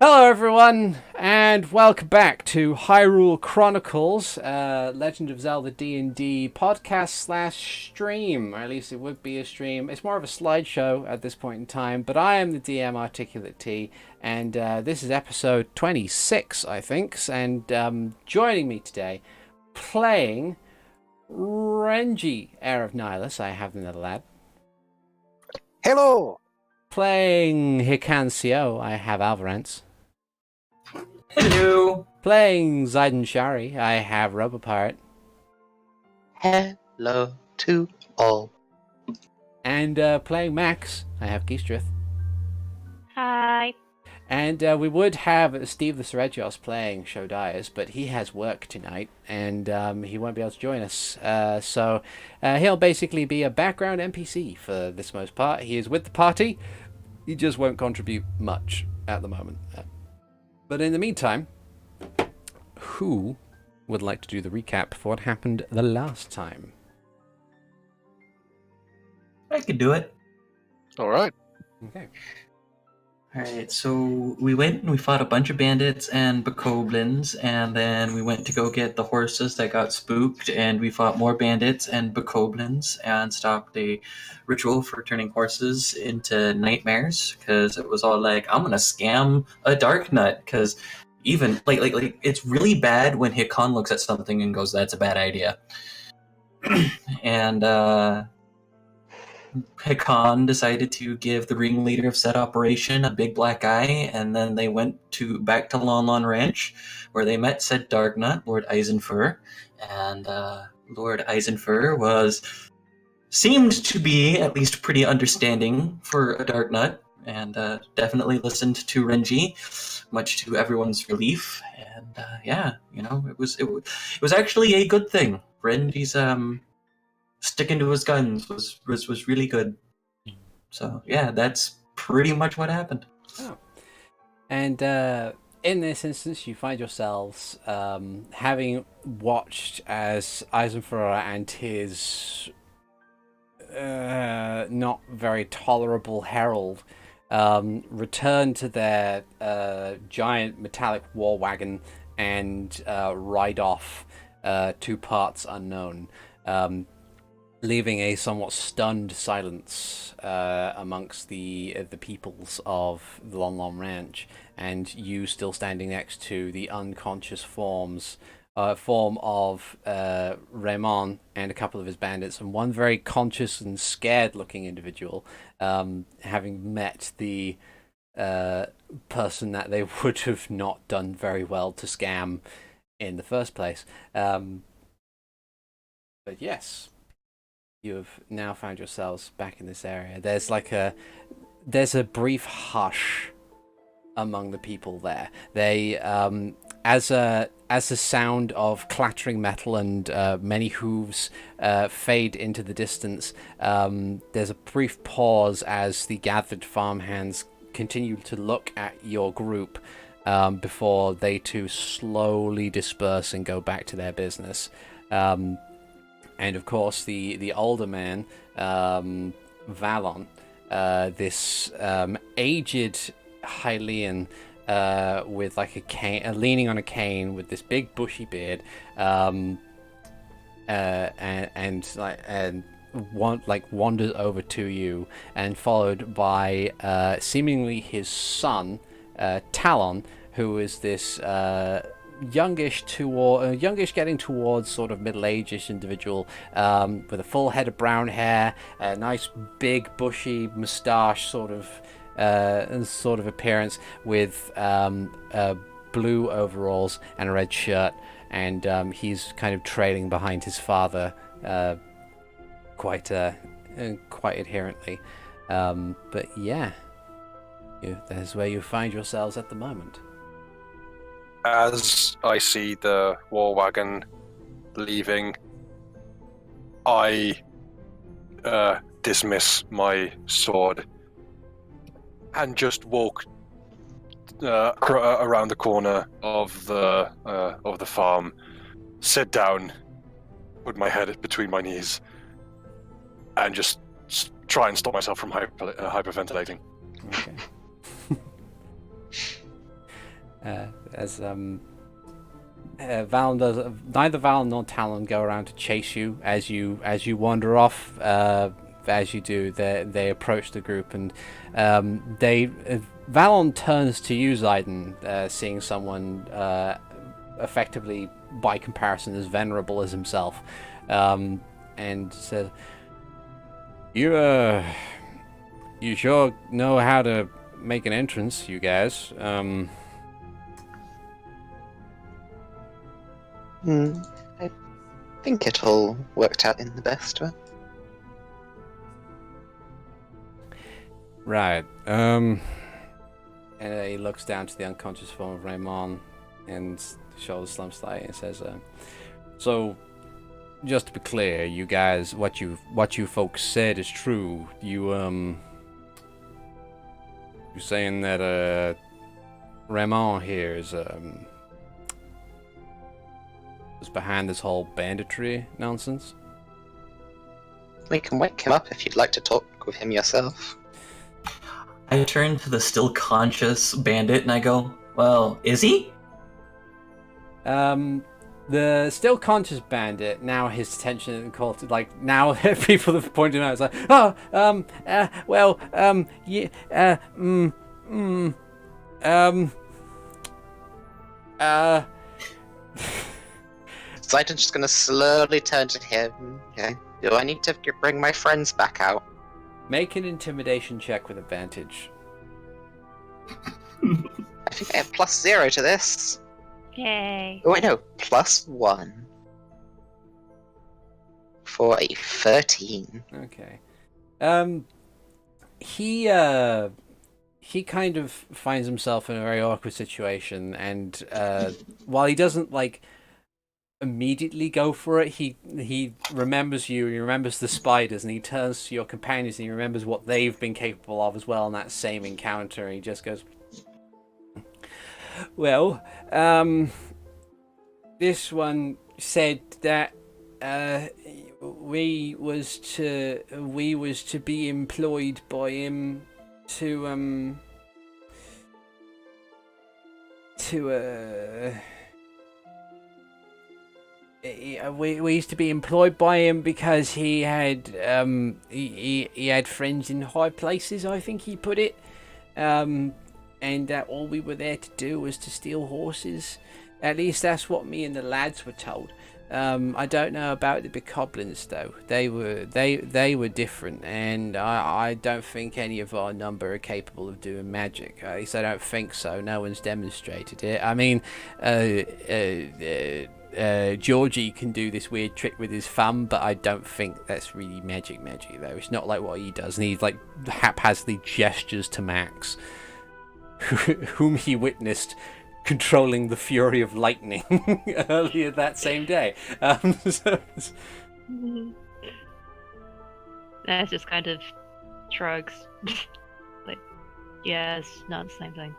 Hello everyone, and welcome back to Hyrule Chronicles, Legend of Zelda D&D podcast slash stream, or at least it would be a stream. It's more of a slideshow at this point in time, but I am the DM ArticulateT, and this is episode 26, I think, and joining me today, playing Renji, Heir of Nihilus, I have TheNetherlad. Hello! Playing Hikan Sio, I have Alvarance. Hello. Playing Ziden Shari, I have RoboPirate. Hello to all. And playing Max, I have Keastreth. Hi. And we would have SteveTheSeregios playing Sho Daius, but he has work tonight, and he won't be able to join us. So he'll basically be a background NPC for this most part. He is with the party, he just won't contribute much at the moment. But in the meantime, who would like to do the recap for what happened the last time? I could do it. Alright. Okay. Alright, so we went and we fought a bunch of bandits and bokoblins, and then we went to go get the horses that got spooked, and we fought more bandits and bokoblins and stopped a ritual for turning horses into nightmares, because it was all like, I'm gonna scam a dark nut, because even, like, it's really bad when Hikan looks at something and goes, that's a bad idea. And, Hikan decided to give the ringleader of said operation a big black eye, and then they went back to Lon Lon Ranch, where they met said Darknut, Lord Eisenfuror, and Lord Eisenfuror seemed to be at least pretty understanding for a Darknut, and definitely listened to Renji, much to everyone's relief, and it was actually a good thing. Renji's sticking to his guns was really good. So yeah, that's pretty much what happened. Oh. And in this instance, you find yourselves having watched as Eisenfuror and his not very tolerable herald return to their giant metallic war wagon and ride off to parts unknown. Leaving a somewhat stunned silence amongst the peoples of the Lon Lon Ranch, and you still standing next to the unconscious form of Raymond and a couple of his bandits, and one very conscious and scared-looking individual, having met the person that they would have not done very well to scam in the first place. But yes. You have now found yourselves back in this area. There's a brief hush among the people there. They as the sound of clattering metal and many hooves fade into the distance, there's a brief pause as the gathered farmhands continue to look at your group before they too slowly disperse and go back to their business. And of course, the older man, Valon, this aged Hylian with like a cane, leaning on a cane with this big bushy beard, wanders over to you, and followed by seemingly his son, Talon, who is this youngish getting towards sort of middle-aged individual, with a full head of brown hair, a nice big bushy moustache sort of appearance, with blue overalls and a red shirt, and he's kind of trailing behind his father quite adherently. But yeah, that is where you find yourselves at the moment. As I see the war wagon leaving, I dismiss my sword and just walk around the corner of the farm, sit down, put my head between my knees, and just try and stop myself from hyperventilating. Okay. As Valen does, neither Valen nor Talon go around to chase you as you wander off. As you do, they approach the group, and Valen turns to you, Ziden, seeing someone effectively, by comparison, as venerable as himself, and says, "You sure know how to make an entrance, you guys." I think it all worked out in the best way. Right. And he looks down to the unconscious form of Raymond and shoulders slump slightly and says, "So, just to be clear, you guys, what you folks said is true. You're saying that Raymond here is behind this whole banditry nonsense?" We can wake him up if you'd like to talk with him yourself. I turn to the still conscious bandit and I go, "Well, is he?" The still conscious bandit, now his attention called, like, now people have pointed out, it's like, Ziden's just gonna slowly turn to him. Okay. Do I need to bring my friends back out? Make an intimidation check with advantage. I think I have +0 to this. Yay. Oh wait, no, +1. For a 13. Okay. He kind of finds himself in a very awkward situation, and while he doesn't like immediately go for it, he remembers you, he remembers the spiders, and he turns to your companions and he remembers what they've been capable of as well in that same encounter, and he just goes, "Well, this one said that we was to be employed by him to we used to be employed by him because he had he had friends in high places, I think he put it, and that all we were there to do was to steal horses. At least that's what me and the lads were told. I don't know about the Bokoblins though. They were different, and I don't think any of our number are capable of doing magic. At least I don't think so. No one's demonstrated it. I mean, Georgie can do this weird trick with his thumb, but I don't think that's really magic though. It's not like what he does, and he like haphazardly gestures to Max, whom he witnessed controlling the fury of lightning earlier that same day. That's just kind of shrugs. Like, yeah, it's not the same thing.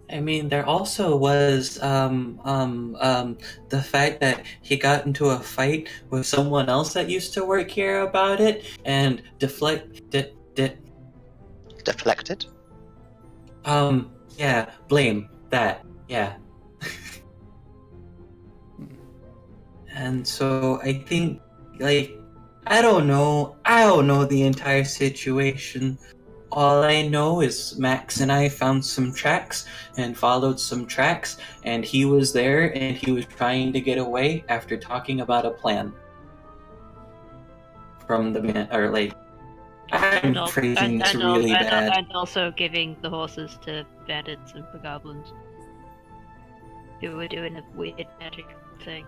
I mean, there also was the fact that he got into a fight with someone else that used to work here about it, and deflected. Deflected? Yeah, blame that. Yeah. And so I think, like, I don't know the entire situation. All I know is Max and I found some tracks and followed some tracks, and he was there and he was trying to get away after talking about a plan. From the man, or like, I'm phrasing this really bad. And also giving the horses to bandits and goblins who were doing a weird magic thing.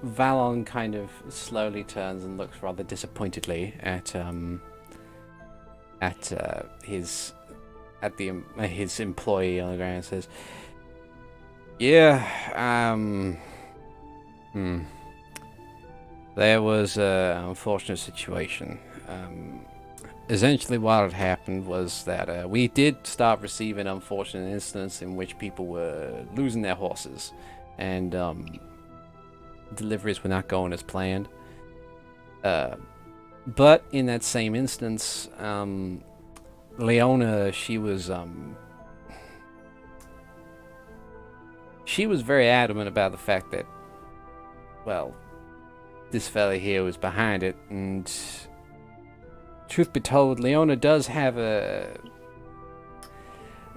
Valon kind of slowly turns and looks rather disappointedly at his employee on the ground and says, "Yeah, there was an unfortunate situation. essentially what had happened was that we did start receiving unfortunate incidents in which people were losing their horses, and deliveries were not going as planned. But in that same instance, Leona, she was very adamant about the fact that, well, this fella here was behind it, and truth be told, Leona does have a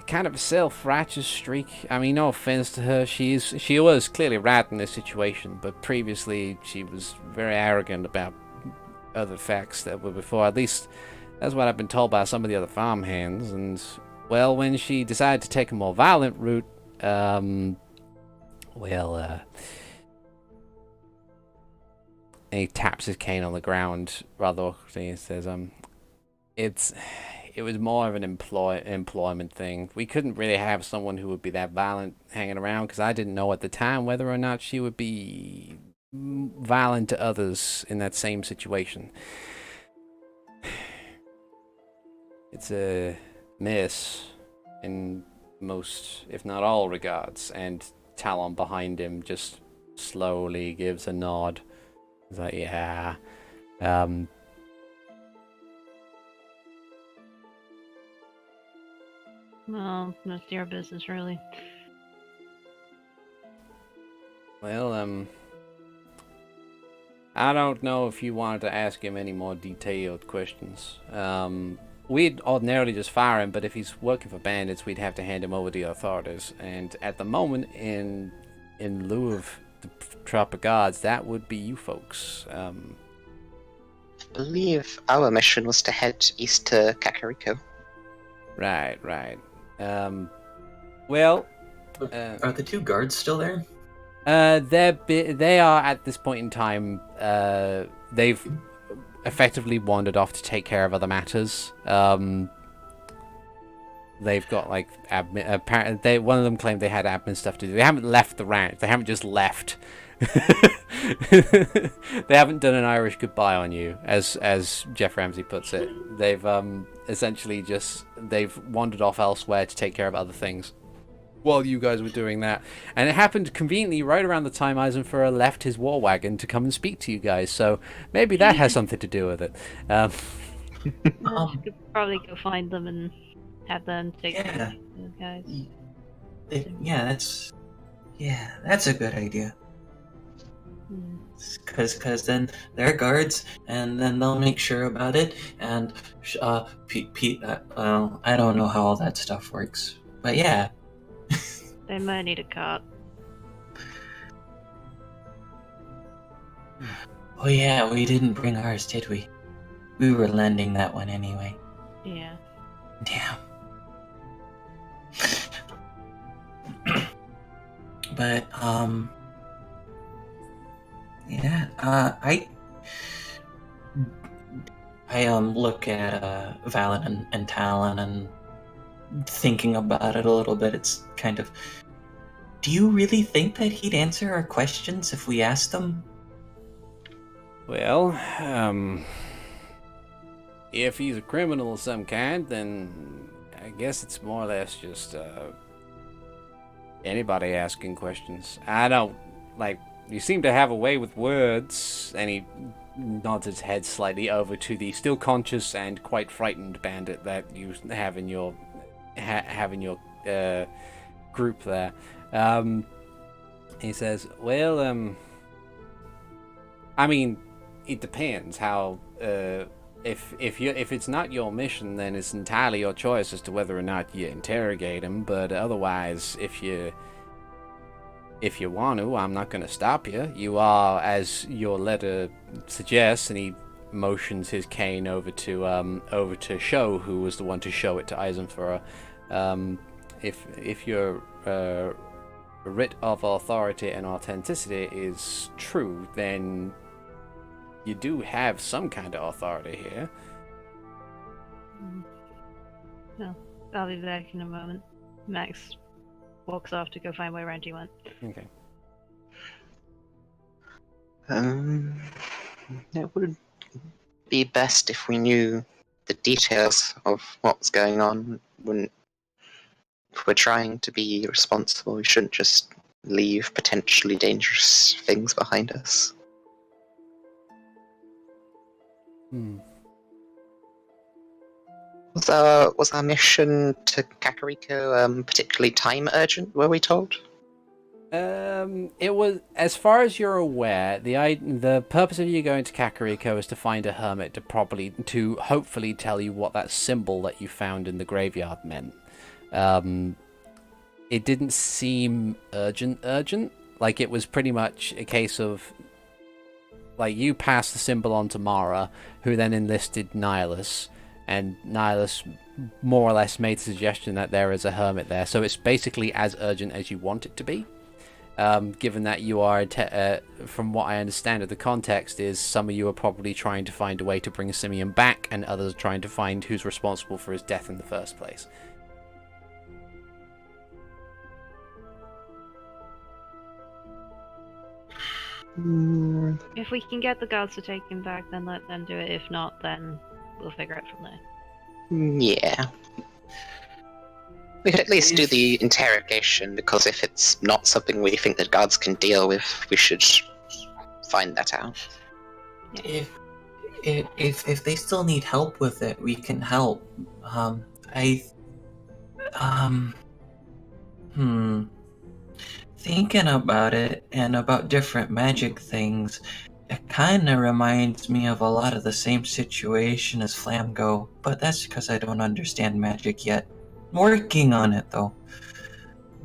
kind of a self-righteous streak. I mean, no offense to her, she was clearly right in this situation, but previously she was very arrogant about other facts that were before. At least that's what I've been told by some of the other farmhands. And well, when she decided to take a more violent route, he taps his cane on the ground rather awkwardly and says, it was more of an employment thing. We couldn't really have someone who would be that violent hanging around, because I didn't know at the time whether or not she would be violent to others in that same situation. It's a miss in most, if not all, regards. And Talon behind him just slowly gives a nod. He's like, yeah. Well, that's your business, really. Well, I don't know if you wanted to ask him any more detailed questions. We'd ordinarily just fire him, but if he's working for bandits, we'd have to hand him over to the authorities. And at the moment, in lieu of the proper guards, that would be you folks. I believe our mission was to head east to Kakariko. Right. Well, Are the two guards still there? they are at this point in time. They've effectively wandered off to take care of other matters. They've got like admin. Apparently, one of them claimed they had admin stuff to do. They haven't left the ranch. They haven't just left. They haven't done an Irish goodbye on you, as Jeff Ramsey puts it. They've essentially they've wandered off elsewhere to take care of other things while you guys were doing that. And it happened conveniently right around the time Eisenfuror left his war wagon to come and speak to you guys, so maybe that has something to do with it. You could probably go find them and have them take care of those guys. That's a good idea. Because then they're guards, and then they'll make sure about it. And I don't know how all that stuff works, but yeah. They might need a cart. Oh yeah, we didn't bring ours, did we? We were lending that one anyway. Yeah. Damn. But I look at Valen and Talon, and thinking about it a little bit, it's kind of, do you really think that he'd answer our questions if we asked them? Well, if he's a criminal of some kind, then I guess it's more or less just anybody asking questions. I don't, you seem to have a way with words, and he nods his head slightly over to the still conscious and quite frightened bandit that you have in your group there. He says, well, I mean, it depends how, if it's not your mission, then it's entirely your choice as to whether or not you interrogate him, but otherwise, if you want to, I'm not going to stop you. You are, as your letter suggests, and he motions his cane over to Sho, who was the one to show it to Eisenfuror. If your writ of authority and authenticity is true, then you do have some kind of authority here. No, I'll be back in a moment. Max walks off to go find where Renji went. Okay. It would be best if we knew the details of what's going on. If we're trying to be responsible, we shouldn't just leave potentially dangerous things behind us. Was our mission to Kakariko particularly time urgent, were we told? It was, as far as you're aware, the purpose of you going to Kakariko is to find a hermit to hopefully tell you what that symbol that you found in the graveyard meant. It didn't seem urgent. Like, it was pretty much a case of, like, you passed the symbol on to Mara, who then enlisted Nihilus, and Nihilus more or less made the suggestion that there is a hermit there. So it's basically as urgent as you want it to be. Given that you are, from what I understand of the context, is some of you are probably trying to find a way to bring Simeon back, and others are trying to find who's responsible for his death in the first place. If we can get the guards to take him back, then let them do it. If not, then we'll figure it from there. Yeah. We could at least do the interrogation, because if it's not something we think the guards can deal with, we should find that out. If they still need help with it, we can help. Thinking about it and about different magic things, it kind of reminds me of a lot of the same situation as Flamgo, but that's because I don't understand magic yet. I'm working on it, though.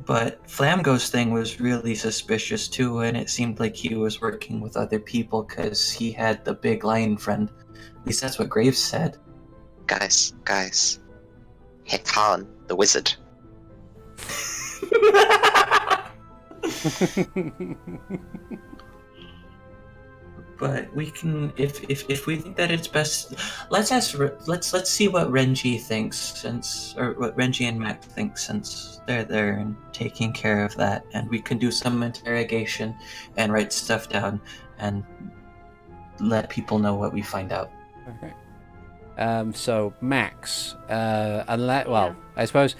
But Flamgo's thing was really suspicious, too, and it seemed like he was working with other people because he had the big lion friend. At least that's what Graves said. Guys. Hikan, the wizard. But we can, if we think that it's best, let's see what Renji thinks, what Renji and Mac think, since they're there and taking care of that, and we can do some interrogation and write stuff down and let people know what we find out. Okay. So Max, unless, well, Yeah. I suppose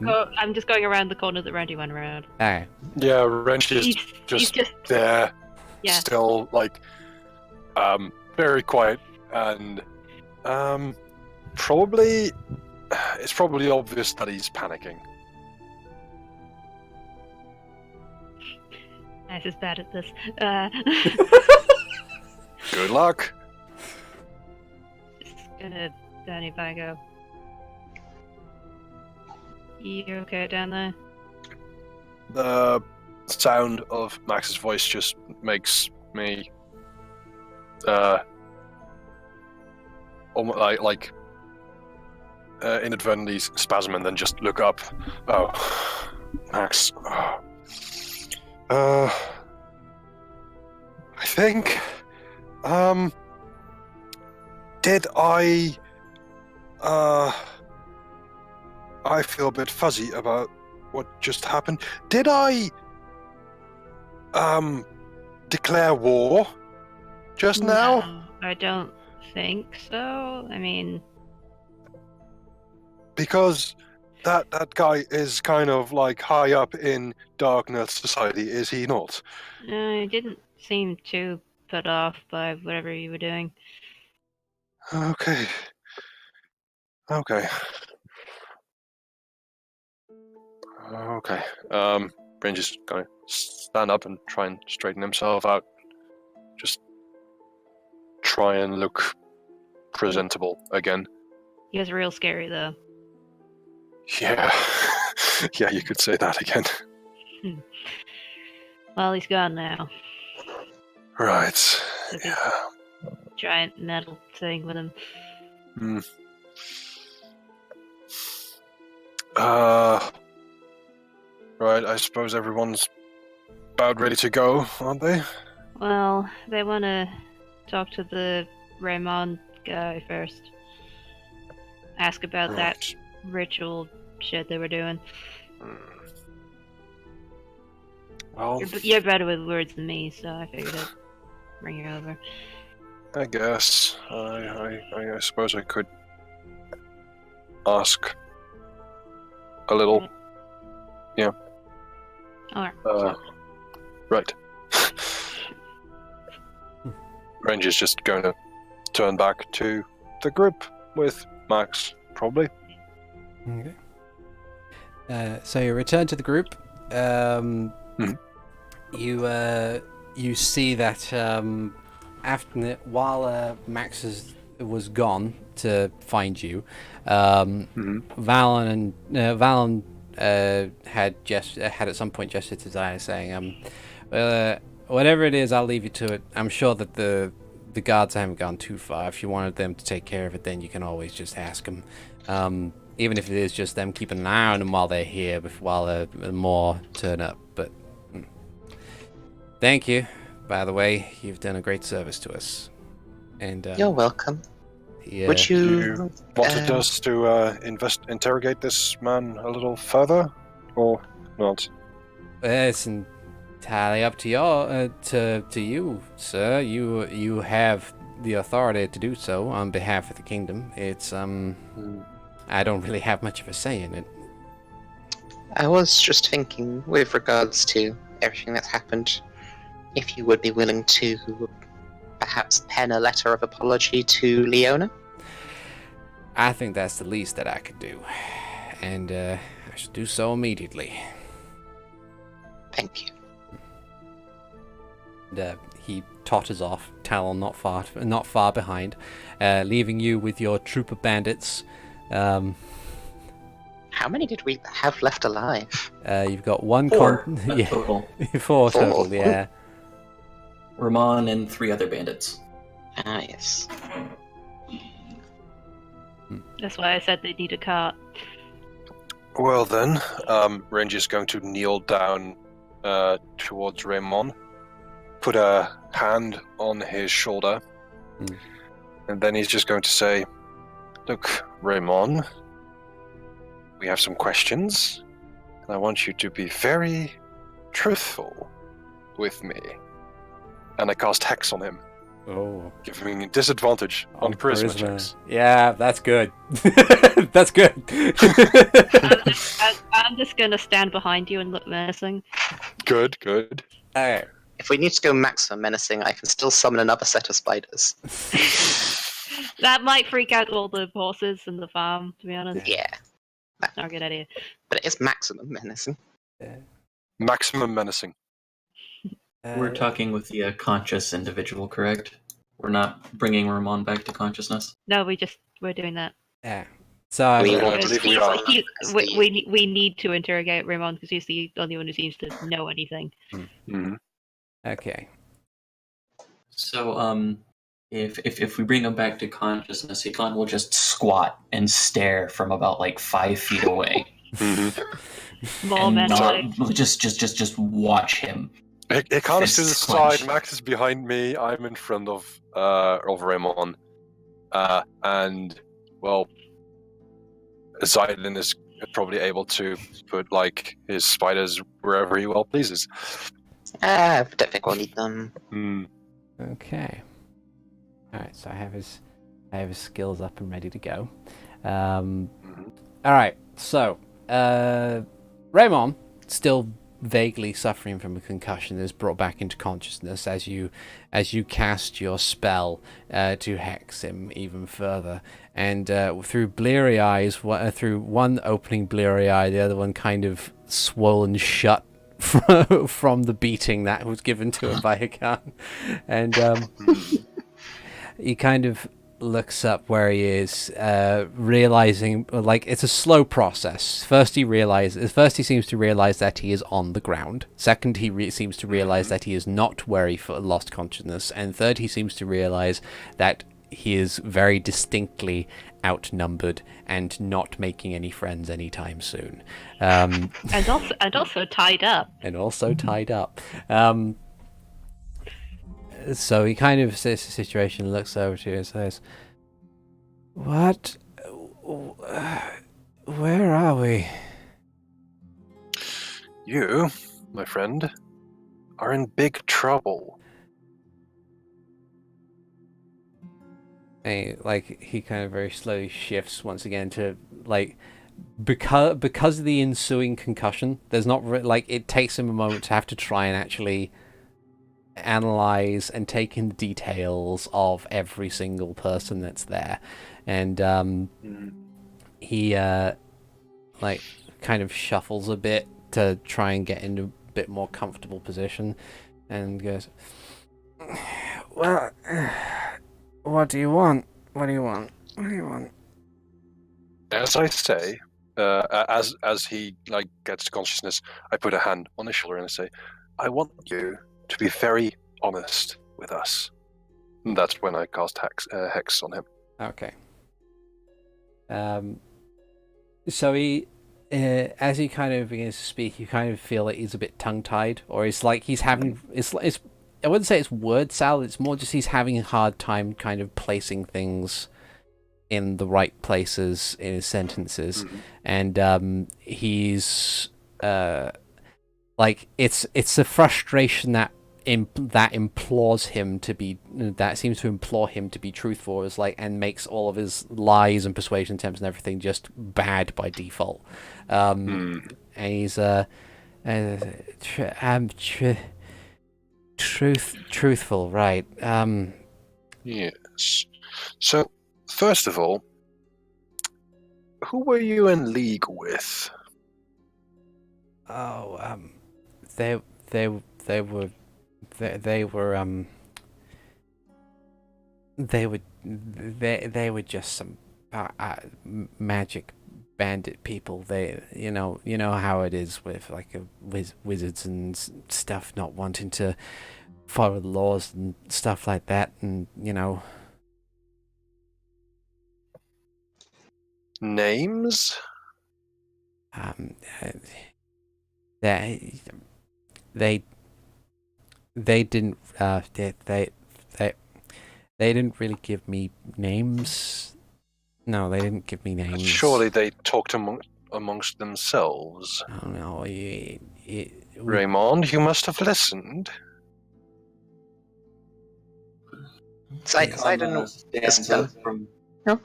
I'm just going around the corner that Randy went around. Okay. Yeah, Renji is He's just just there, yeah. still, like, very quiet, and it's probably obvious that he's panicking. Nice is bad at this. Good luck. Just gonna Danny Bago. You okay down there? The sound of Max's voice just makes me almost like inadvertently spasm and then just look up. Oh, Max. I think did I feel a bit fuzzy about what just happened. Did I declare war just now? No, I don't think so. I mean, Because that guy is kind of like high up in Darknet society, is he not? he didn't seem too put off by whatever you were doing. Okay. Ranger's gonna stand up and try and straighten himself out. Just try and look presentable again. He was real scary though. Yeah. Yeah, you could say that again. Well, he's gone now. Right. So this Yeah. giant metal thing with him. Right, I suppose everyone's about ready to go, aren't they? Well, they want to talk to the Raymond guy first. Ask about that ritual shit they were doing. Well, You're better with words than me, so I figured I'd bring you over. I guess. I suppose I could ask a little. Yeah. Alright. Right. Renji is just going to turn back to the group with Max, probably. Okay. So you return to the group. You see that while Max was gone to find you, Valen had at some point gestured to Zaya saying, whatever it is, I'll leave you to it. I'm sure that the guards haven't gone too far. If you wanted them to take care of it, then you can always just ask them. Even if it is just them keeping an eye on them while they're here, while more turn up. But thank you, by the way. You've done a great service to us. And You're welcome. Yeah. Would you wanted us to interrogate this man a little further, or not? It's entirely up to you, sir. You have the authority to do so on behalf of the kingdom. It's I don't really have much of a say in it. I was just thinking, with regards to everything that's happened, if you would be willing to perhaps pen a letter of apology to Leona? I think that's the least that I could do. And I should do so immediately. Thank you. And he totters off, Talon not far behind, leaving you with your troop of bandits. How many did we have left alive? You've got one Four yeah. total. Four total, yeah. Ramon and 3 other bandits. Ah, yes. That's why I said they need a cart. Well then, Renji is going to kneel down towards Raymond, put a hand on his shoulder, and then he's just going to say, "Look, Raymond, we have some questions, and I want you to be very truthful with me." And I cast Hex on him, giving disadvantage on charisma checks. Yeah, that's good. That's good. I'm just gonna stand behind you and look menacing. Good. Alright. If we need to go maximum menacing, I can still summon another set of spiders. That might freak out all the horses in the farm, to be honest. Yeah. Not a good idea. But it is maximum menacing. Maximum menacing. We're talking with the conscious individual, correct? We're not bringing Ramon back to consciousness? No, we're doing that. Yeah. So We I believe we are. We need to interrogate Raymond because he's the only one who seems to know anything. Mm-hmm. Okay. So, if we bring him back to consciousness, Hikan will just squat and stare from about 5 feet away. More and menacing. just watch him. Hikan is to the Fists side, clenched. Max is behind me, I'm in front of Raymond. And, well, Ziden is probably able to put, his spiders wherever he well pleases. I don't think we'll need them. Okay. Alright, so I have his skills up and ready to go. Alright, so Raymond, still vaguely suffering from a concussion, is brought back into consciousness as you cast your spell to hex him even further, and through bleary eyes, through one opening bleary eye, the other one kind of swollen shut from the beating that was given to him by Hikan, and he kind of looks up where he is, realizing it's a slow process. First he seems to realize that he is on the ground. Second, he seems to realize that he is not where he lost consciousness, and third, he seems to realize that he is very distinctly outnumbered and not making any friends anytime soon. And also tied up. So he kind of sees the situation, looks over to you and says, "What? Where are we?" You, my friend, are in big trouble. He kind of very slowly shifts once again to like because of the ensuing concussion. There's not it takes him a moment to have to try and actually analyze and take in the details of every single person that's there, and he kind of shuffles a bit to try and get into a bit more comfortable position, and goes, "Well, what do you want? What do you want? What do you want?" As I say, as he gets to consciousness, I put a hand on his shoulder and I say, "I want you to be very honest with us." And that's when I cast hex on him. Okay. So he, as he kind of begins to speak, you kind of feel that he's a bit tongue-tied, or it's like he's having it's. I wouldn't say it's word salad. It's more just he's having a hard time kind of placing things in the right places in his sentences, and he's it's a frustration that implores him to be, that seems to implore him to be truthful, and makes all of his lies and persuasion attempts and everything just bad by default. And he's truthful, right? Yes. So, first of all, who were you in league with? Oh, they were just some magic bandit people. They, you know how it is with wizards and stuff not wanting to follow the laws and stuff like that, and Names? They didn't they didn't really give me names. No, they didn't give me names. Surely they talked amongst themselves. Oh no, Raymond, you must have listened. Ziden stands up from. No,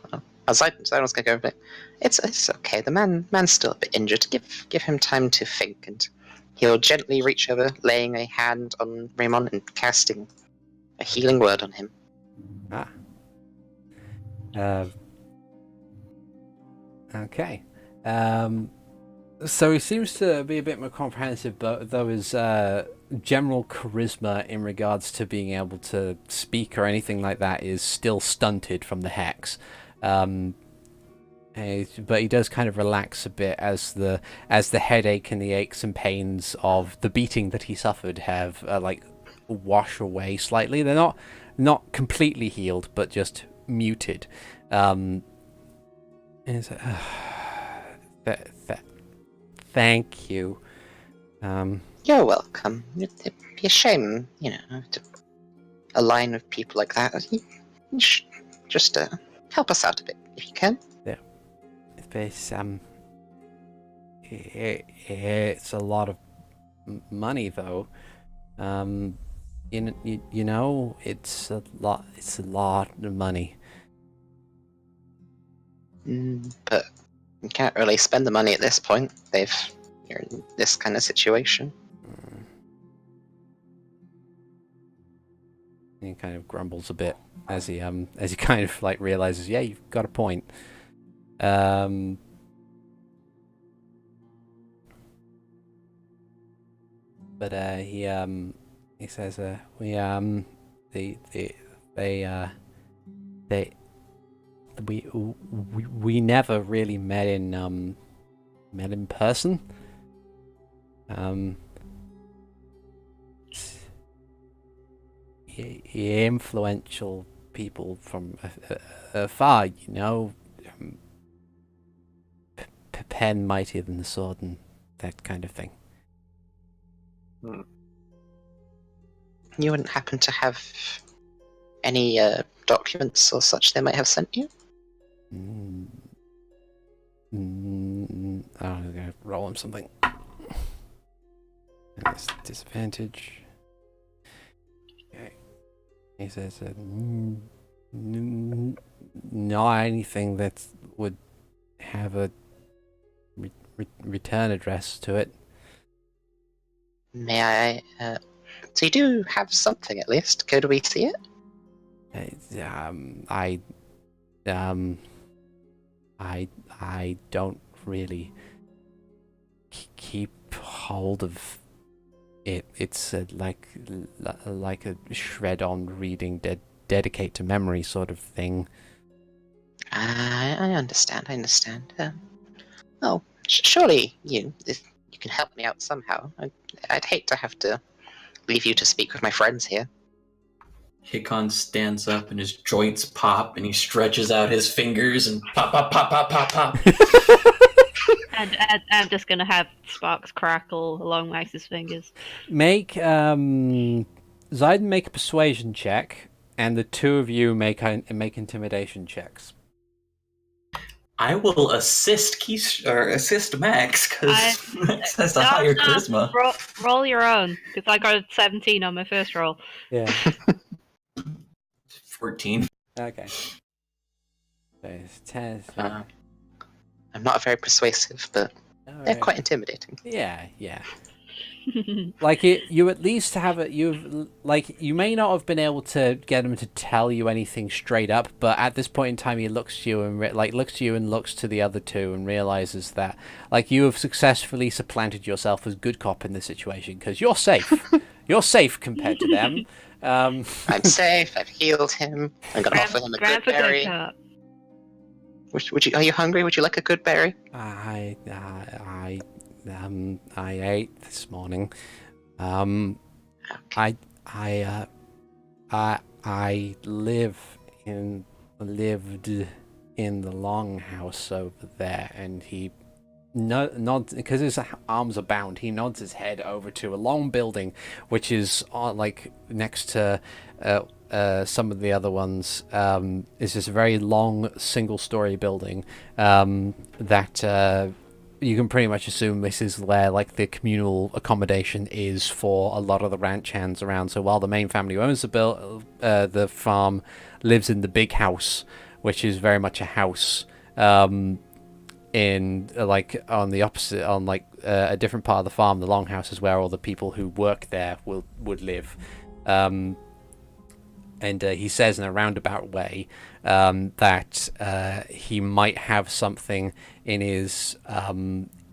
Ziden's gonna go over it. It's okay. The man's still a bit injured. Give him time to think, and he'll gently reach over, laying a hand on Raymond and casting a healing word on him. Okay. So he seems to be a bit more comprehensive, but though his general charisma in regards to being able to speak or anything like that is still stunted from the hex. But he does kind of relax a bit as the headache and the aches and pains of the beating that he suffered have wash away slightly. They're not completely healed, but just muted. And it's thank you. You're welcome. It'd be a shame, to a line of people like that. You should just help us out a bit if you can. Yeah. It's a lot of money, though. It's a lot. It's a lot of money. But you can't really spend the money at this point. You're in this kind of situation. He kind of grumbles a bit as he kind of realizes, yeah, you've got a point. But he says, we never really met in person. Influential people from afar, pen mightier than the sword and that kind of thing. You wouldn't happen to have any documents or such they might have sent you? I'm gonna roll him something. That's disadvantage. Okay. He says, Not anything that would have a return address to it. May I? So you do have something at least. Could we see it? I don't really keep hold of it. It's like a shred-on reading, dedicate to memory sort of thing. I understand. Oh, surely you can help me out somehow. I'd hate to have to leave you to speak with my friends here. Hikan stands up and his joints pop and he stretches out his fingers and pop, pop, pop, pop, pop, pop. And I'm just gonna have sparks crackle along Max's fingers. Make Ziden make a persuasion check, and the two of you make intimidation checks. I will assist assist Max because Max has the higher charisma. Roll your own, because I got a 17 on my first roll. Yeah. 14. Okay. So it's 10. I'm not very persuasive, but they're quite intimidating. Yeah. Like you at least have it. You may not have been able to get him to tell you anything straight up, but at this point in time, he looks to you and looks to the other two and realizes that you have successfully supplanted yourself as good cop in this situation because you're safe. You're safe compared to them. I'm safe. I've healed him. I'm gonna offer him a good berry. Are you hungry? Would you like a good berry? I ate this morning. Okay. I lived in the longhouse over there, and he nods because his arms are bound. He nods his head over to a long building, which is next to some of the other ones. Is this very long single-story building that. You can pretty much assume this is where the communal accommodation is for a lot of the ranch hands around. So while the main family who owns the farm lives in the big house, which is very much a house, in on the opposite, on a different part of the farm, the longhouse is where all the people who work there would live. And he says in a roundabout way that he might have something in his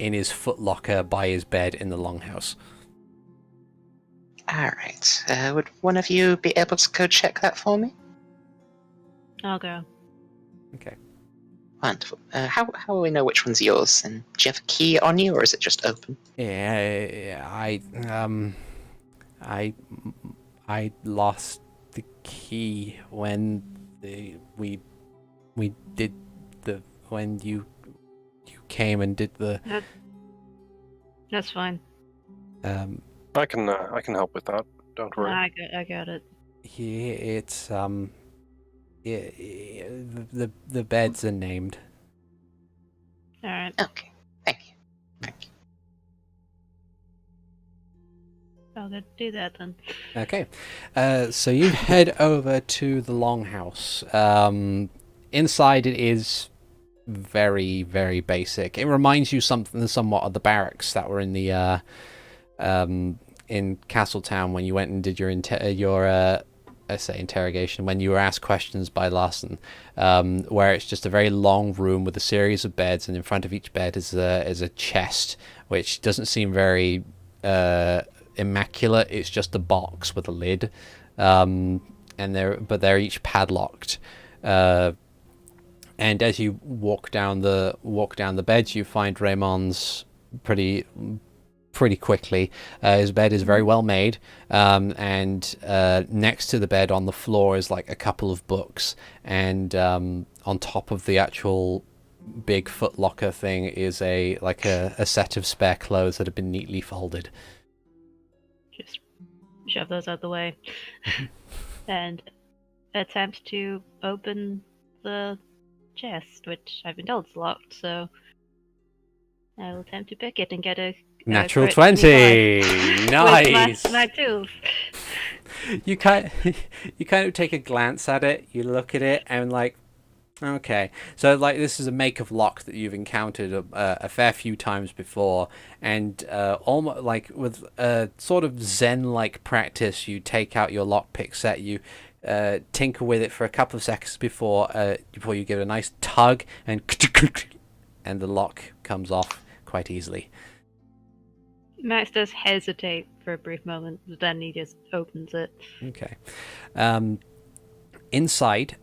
footlocker by his bed in the longhouse. All right. Would one of you be able to go check that for me? I'll go. Okay. Wonderful. How will we know which one's yours? And do you have a key on you, or is it just open? Yeah, I lost the key when when you came and did the. That's fine. I can help with that. Don't worry. I got it. Yeah, it's the beds are named. All right. Okay. Thank you. I'll go do that then. Okay, so you head over to the longhouse. Inside it is very, very basic. It reminds you somewhat of the barracks that were in the in Castletown when you went and did your interrogation, when you were asked questions by Larson, where it's just a very long room with a series of beds, and in front of each bed is a chest, which doesn't seem very immaculate. It's just a box with a lid, and they're each padlocked. And as you walk down the beds, you find Raymond's pretty quickly. His bed is very well made, and next to the bed on the floor is a couple of books, and on top of the actual big footlocker thing is a set of spare clothes that have been neatly folded. Just shove those out the way and attempt to open the chest, which I've been told is locked, so I will attempt to pick it and get a Natural 20! Nice! With my tools. you kind of take a glance at it, you look at it, and like, okay, so like this is a make of lock that you've encountered a fair few times before, and almost like with a sort of Zen-like practice, you take out your lockpick set, you tinker with it for a couple of seconds before you give it a nice tug, and the lock comes off quite easily. Max does hesitate for a brief moment, but then he just opens it. Okay. Inside,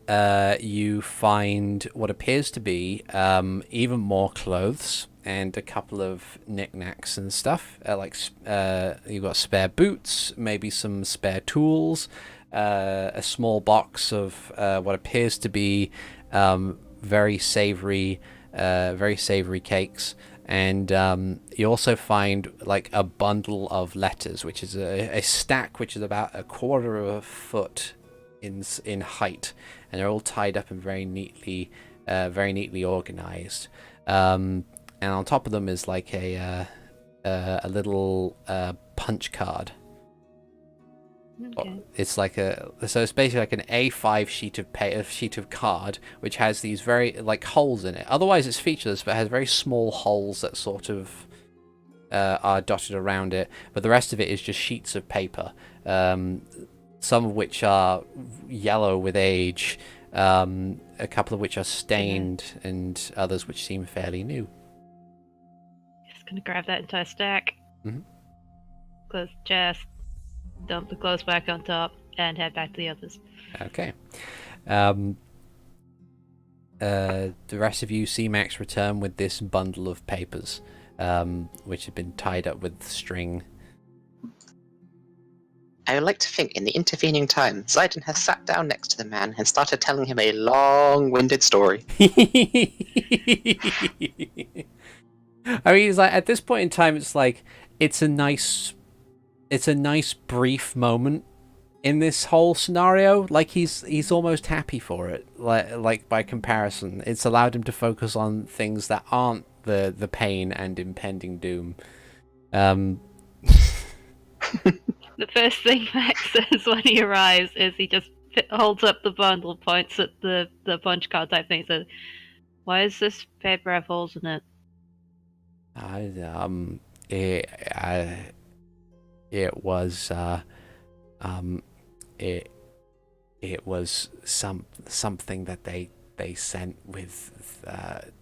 you find what appears to be even more clothes and a couple of knickknacks and stuff. You've got spare boots, maybe some spare tools, a small box of what appears to be very savory cakes. And you also find like a bundle of letters, which is a stack which is about a quarter of a foot in height, and they're all tied up and very neatly organized. And on top of them is like a little punch card. Okay. It's like it's basically like an A5 sheet of card, which has these very like holes in it. Otherwise, it's featureless, but it has very small holes that sort of are dotted around it. But the rest of it is just sheets of paper, some of which are yellow with age, a couple of which are stained, and others which seem fairly new. Just gonna grab that entire stack. Mhm. Close the chest. Dump the clothes back on top and head back to the others. Okay. The rest of you see Max return with this bundle of papers, which have been tied up with string. I would like to think in the intervening time, Ziden has sat down next to the man and started telling him a long-winded story. I mean, it's like at this point in time, it's like it's a nice brief moment in this whole scenario. Like he's almost happy for it. Like by comparison, it's allowed him to focus on things that aren't the pain and impending doom. The first thing Max says when he arrives is he just holds up the bundle, points at the punch card type thing, says, "Why does this paper have holes in it?" It was something that they sent with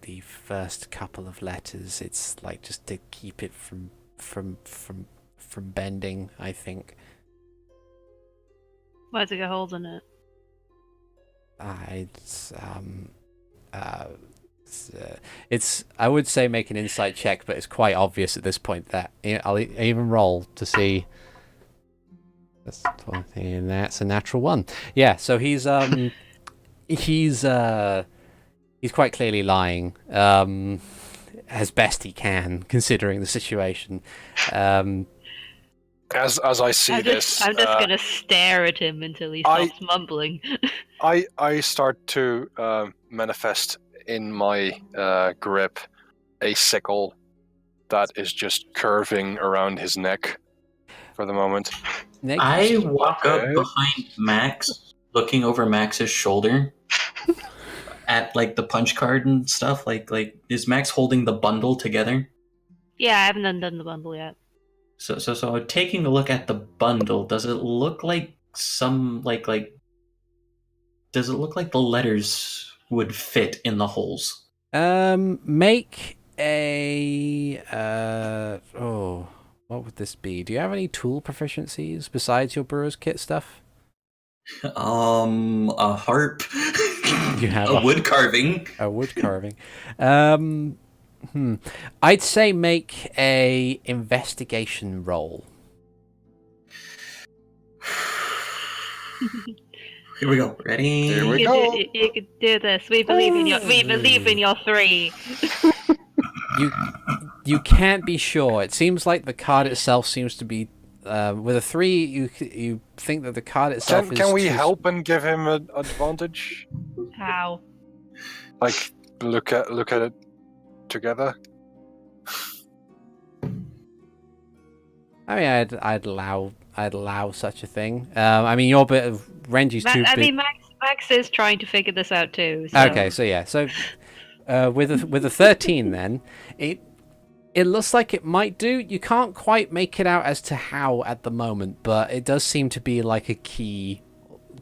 the first couple of letters. It's like just to keep it from bending, I think. Why does it got holes in it? It's I would say make an insight check, but it's quite obvious at this point that I'll even roll to see. And that's a natural one. Yeah, so he's quite clearly lying, as best he can considering the situation. As I see I'm just gonna stare at him until he stops mumbling. I start to manifest in my grip a sickle that is just curving around his neck for the moment. Nick? I walk up behind Max, looking over Max's shoulder at like the punch card and stuff. Like is Max holding the bundle together? Yeah, I haven't undone the bundle yet. So taking a look at the bundle, does it look like some does it look like the letters would fit in the holes? Make a what would this be? Do you have any tool proficiencies besides your brewer's kit stuff? A harp. You have a wood carving. A wood carving. I'd say make a investigation roll. Here we go. Ready? Here we go. You could do this. We believe in your three. You can't be sure. It seems like the card itself seems to be with a 3. You think that the card itself is. Can we help and give him an advantage? How? Like look at it together. I mean, I'd allow such a thing. I mean, your bit of Renji's too I big. mean, Max is trying to figure this out too. So. Okay, so yeah, so with a 13, then it looks like it might do. You can't quite make it out as to how at the moment, but it does seem to be like a key,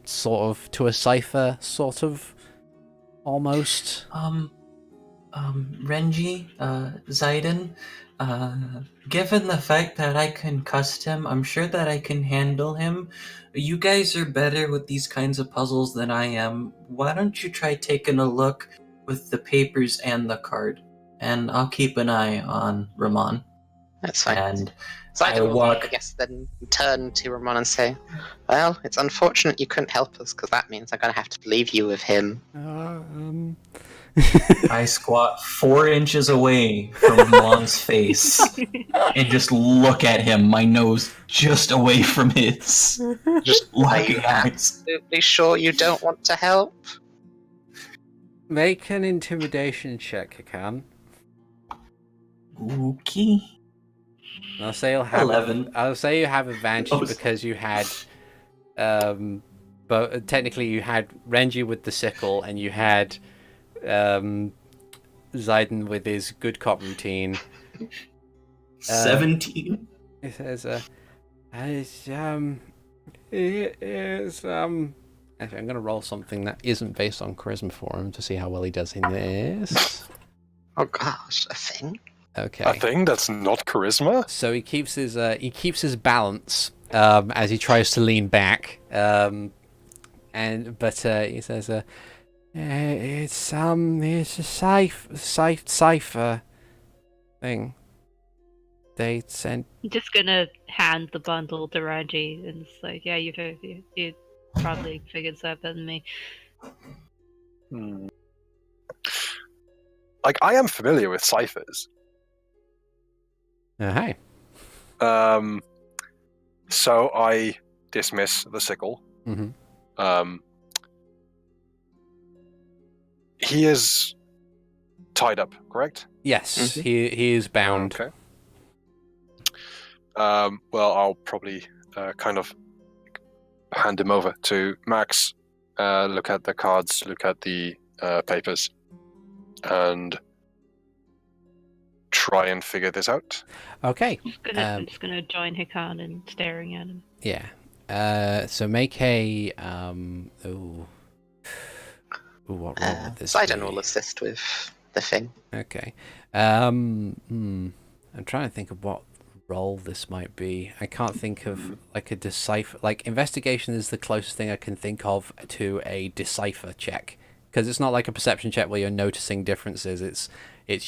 sort of to a cipher, sort of, almost. Renji, Ziden, given the fact that I concussed him, I'm sure that I can handle him. You guys are better with these kinds of puzzles than I am. Why don't you try taking a look with the papers and the card? And I'll keep an eye on Ramon. That's fine. And Ziden will, walk- I guess, then turn to Ramon and say, well, it's unfortunate you couldn't help us, because that means I'm going to have to leave you with him. I squat 4 inches away from Lon's face and just look at him, my nose just away from his. Just locking eyes. absolutely sure you don't want to help? Make an intimidation check, Hikan. Okay. I'll say you'll have 11. I'll say you have advantage Oh, because you had, but technically you had Renji with the sickle and you had, Ziden with his good cop routine. 17. It says, it is Actually, I'm gonna roll something that isn't based on charisma for him to see how well he does in this. Oh gosh, a thing? Okay. A thing that's not charisma? So he keeps his balance as he tries to lean back, but he says, it's a cipher thing. They sent. I'm just gonna hand the bundle to Renji and it's like, yeah, you probably figured this out better than me. Like, I am familiar with ciphers. Hi. So I dismiss the sickle. Mm-hmm. He is tied up, correct? Yes, Mhm. he is bound. Okay. Well, I'll probably kind of hand him over to Max, look at the cards, look at the papers, and try and figure this out. Okay. I'm just gonna join Hikan in staring at him. Yeah. So make a what role would this Ziden be? will assist with the thing. Okay. I'm trying to think of what role this might be. I can't think of like a decipher. Like investigation is the closest thing I can think of to a decipher check, because it's not like a perception check where you're noticing differences. It's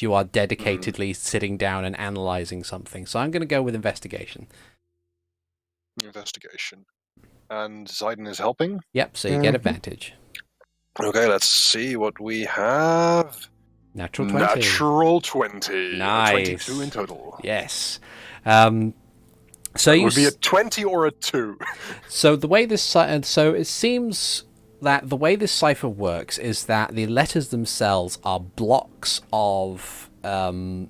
you are dedicatedly sitting down and analyzing something. So I'm going to go with investigation. Investigation. And Ziden is helping. Yep. So you get advantage. Okay, let's see what we have. Natural 20. Natural 20. Nice. 22 in total. Yes. So you Would be a 20 or a 2. So the way this so it seems that the way this cipher works is that the letters themselves are blocks of they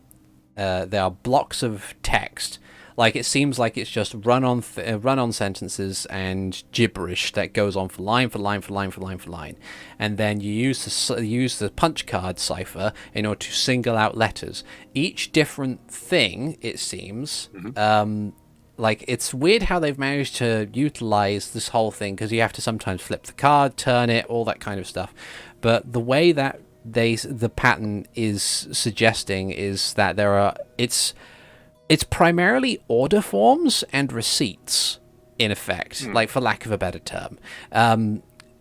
are blocks of text. Like it seems like it's just run on sentences and gibberish that goes on for line for line for line for line for line, and then you use the punch card cipher in order to single out letters. Each different thing, it seems. Like it's weird how they've managed to utilize this whole thing, because you have to sometimes flip the card, turn it, all that kind of stuff. But the way that the pattern is suggesting is that it's primarily order forms and receipts, in effect, like for lack of a better term.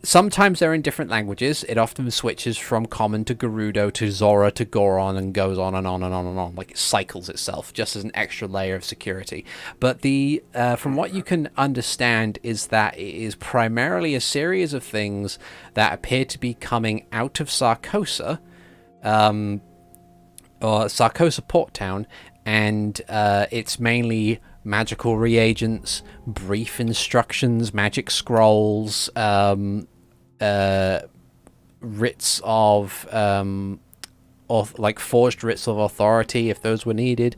Sometimes they're in different languages. It often switches from Common to Gerudo to Zora to Goron and goes on and on and on and on. Like it cycles itself just as an extra layer of security. But from what you can understand is that it is primarily a series of things that appear to be coming out of Sarcosa, or Sarcosa Port Town, and it's mainly magical reagents, brief instructions, magic scrolls, writs of like forged writs of authority if those were needed,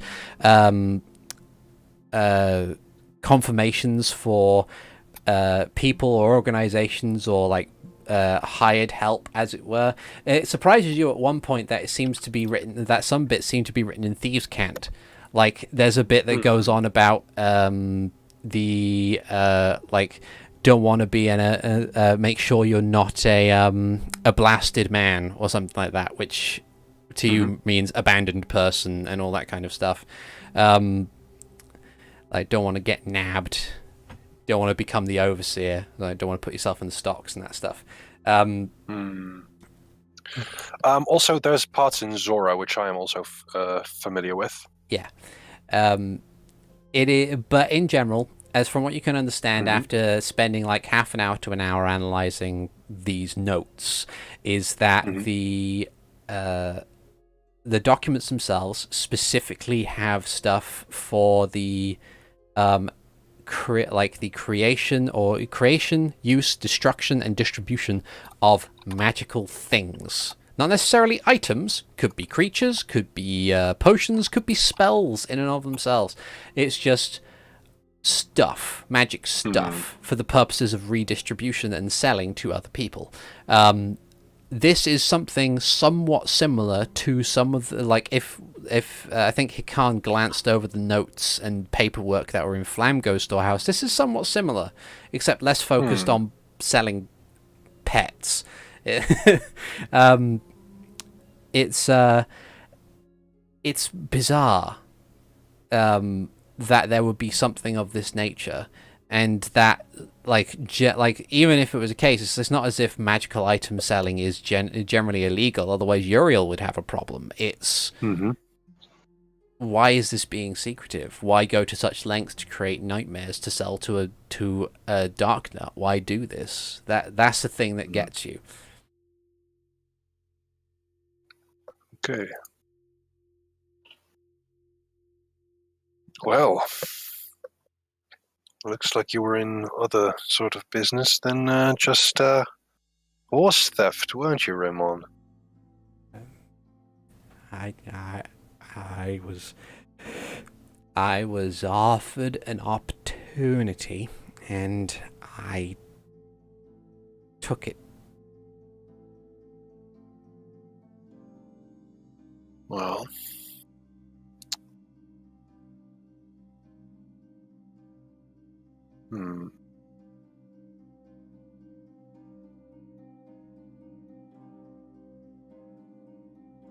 confirmations for people or organizations or like hired help, as it were. It surprises you at one point that it seems to be written, that some bits seem to be written in thieves' cant. Like there's a bit that goes on about the like don't want to be in a make sure you're not a blasted man or something like that, which to you means abandoned person and all that kind of stuff. Like don't want to get nabbed, don't want to become the overseer, like don't want to put yourself in the stocks and that stuff. Also, there's parts in Zora which I am also familiar with. Yeah. It is, but in general, as from what you can understand after spending like half an hour to an hour analyzing these notes, is that the documents themselves specifically have stuff for the creation, use, destruction, and distribution of magical things. Not necessarily items, could be creatures, could be potions, could be spells in and of themselves. It's just stuff, magic stuff, for the purposes of redistribution and selling to other people. This is something somewhat similar to some of the, like, if I think Hikan glanced over the notes and paperwork that were in Flamgo's storehouse, this is somewhat similar, except less focused on selling pets. It's bizarre that there would be something of this nature, and that like even if it was a case, it's not as if magical item selling is generally illegal. Otherwise, Hryule would have a problem. It's why is this being secretive? Why go to such lengths to create nightmares to sell to a dark nut? Why do this? That's the thing that gets you. Okay. Well, looks like you were in other sort of business than just horse theft, weren't you, Ramon? I was offered an opportunity, and I took it. Well,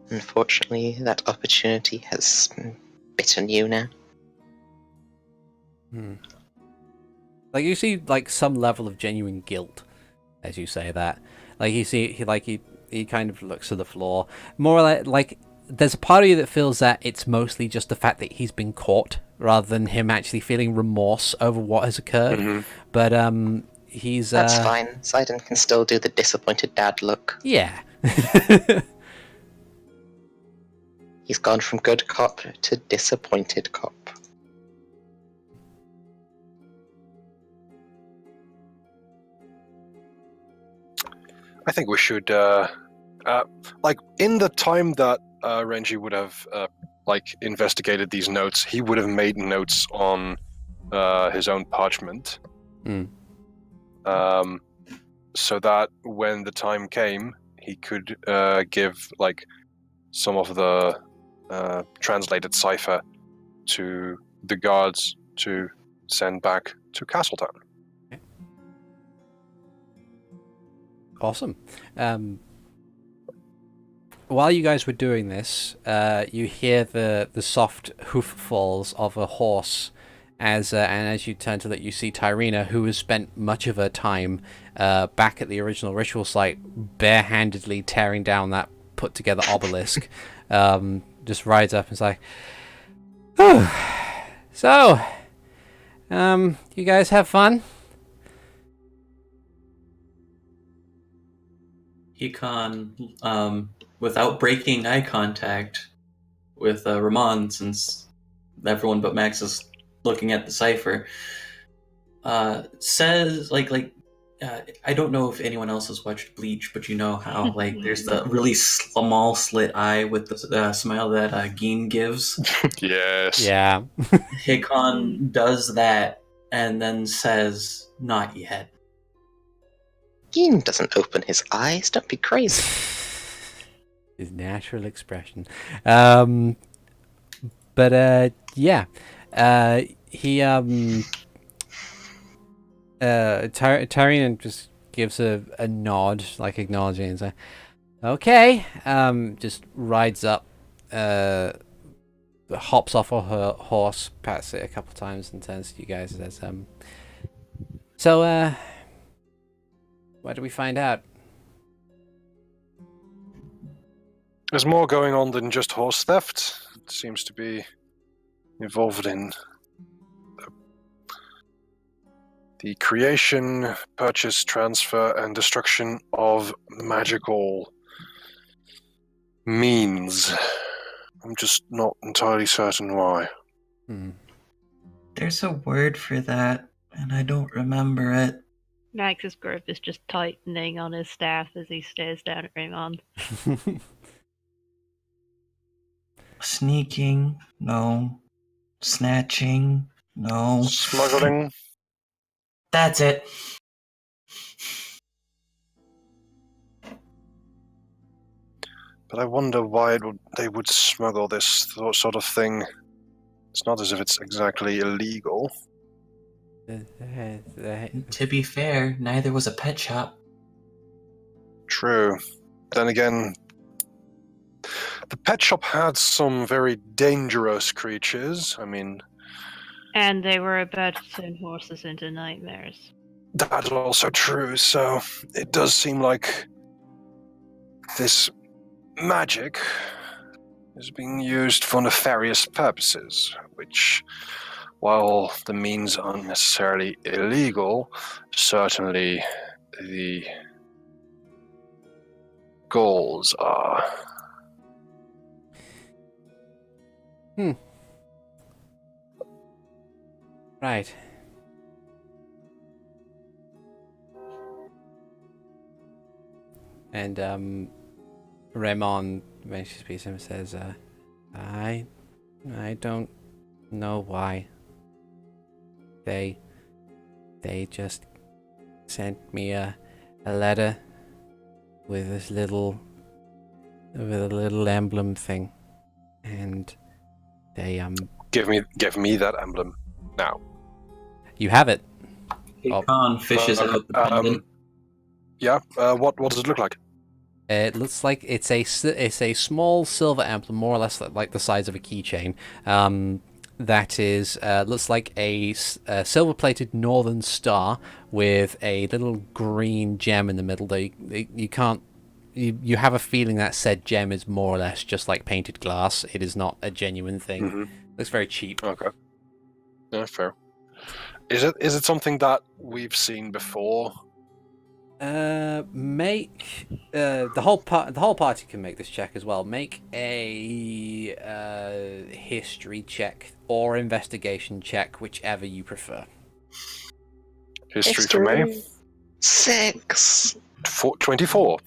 Unfortunately, that opportunity has bitten you now. Like you see, like some level of genuine guilt as you say that. Like he kind of looks to the floor, more like there's a part of you that feels that it's mostly just the fact that he's been caught, rather than him actually feeling remorse over what has occurred. But he's That's fine. Ziden can still do the disappointed dad look. Yeah. He's gone from good cop to disappointed cop. I think we should, like, in the time that Renji would have, investigated these notes, he would have made notes on his own parchment. So that when the time came, he could give, some of the translated cipher to the guards to send back to Castletown. Awesome. While you guys were doing this, you hear the soft hoof falls of a horse, and as you turn to that, you see Tyrina, who has spent much of her time back at the original ritual site, barehandedly tearing down that put-together obelisk. Just rides up and is like, oh, so, you guys have fun? Hikan, without breaking eye contact with Ramon, since everyone but Max is looking at the cipher, says, I don't know if anyone else has watched Bleach, but you know how like there's the really small slit eye with the smile that Geen gives. Yes. Yeah. Hikan does that and then says, "Not yet." Geen doesn't open his eyes. Don't be crazy. His natural expression. But yeah. He Tyrina just gives a nod, like acknowledging, and says, "Okay." Just rides up, hops off of her horse, pats it a couple times, and turns to you guys and says, "So, what do we find out?" There's more going on than just horse theft. It seems to be involved in the creation, purchase, transfer, and destruction of magical means. I'm just not entirely certain why. There's a word for that, and I don't remember it. Max's grip is just tightening on his staff as he stares down at Raymond. Sneaking? No. Snatching? No. Smuggling? That's it. But I wonder why they would smuggle this sort of thing. It's not as if it's exactly illegal. To be fair, neither was a pet shop. True. Then again, the pet shop had some very dangerous creatures. I mean... And they were about to turn horses into nightmares. That's also true, so it does seem like this magic is being used for nefarious purposes, which, while the means aren't necessarily illegal, certainly the goals are. Right. And Raymond eventually speaks to him and says, I don't know why. They just sent me a letter with this little emblem thing, and they Give me that emblem now. You have it. Hikan fishes out the pendant. Yeah. What does it look like? It looks like it's a small silver emblem, more or less like the size of a keychain. That is looks like a silver-plated northern star with a little green gem in the middle. You have a feeling that said gem is more or less just like painted glass. It is not a genuine thing. Mm-hmm. Looks very cheap. Okay. Yeah, fair. Is it something that we've seen before? Make the whole party can make this check as well. Make a history check or investigation check, whichever you prefer. History for me. 6. 24.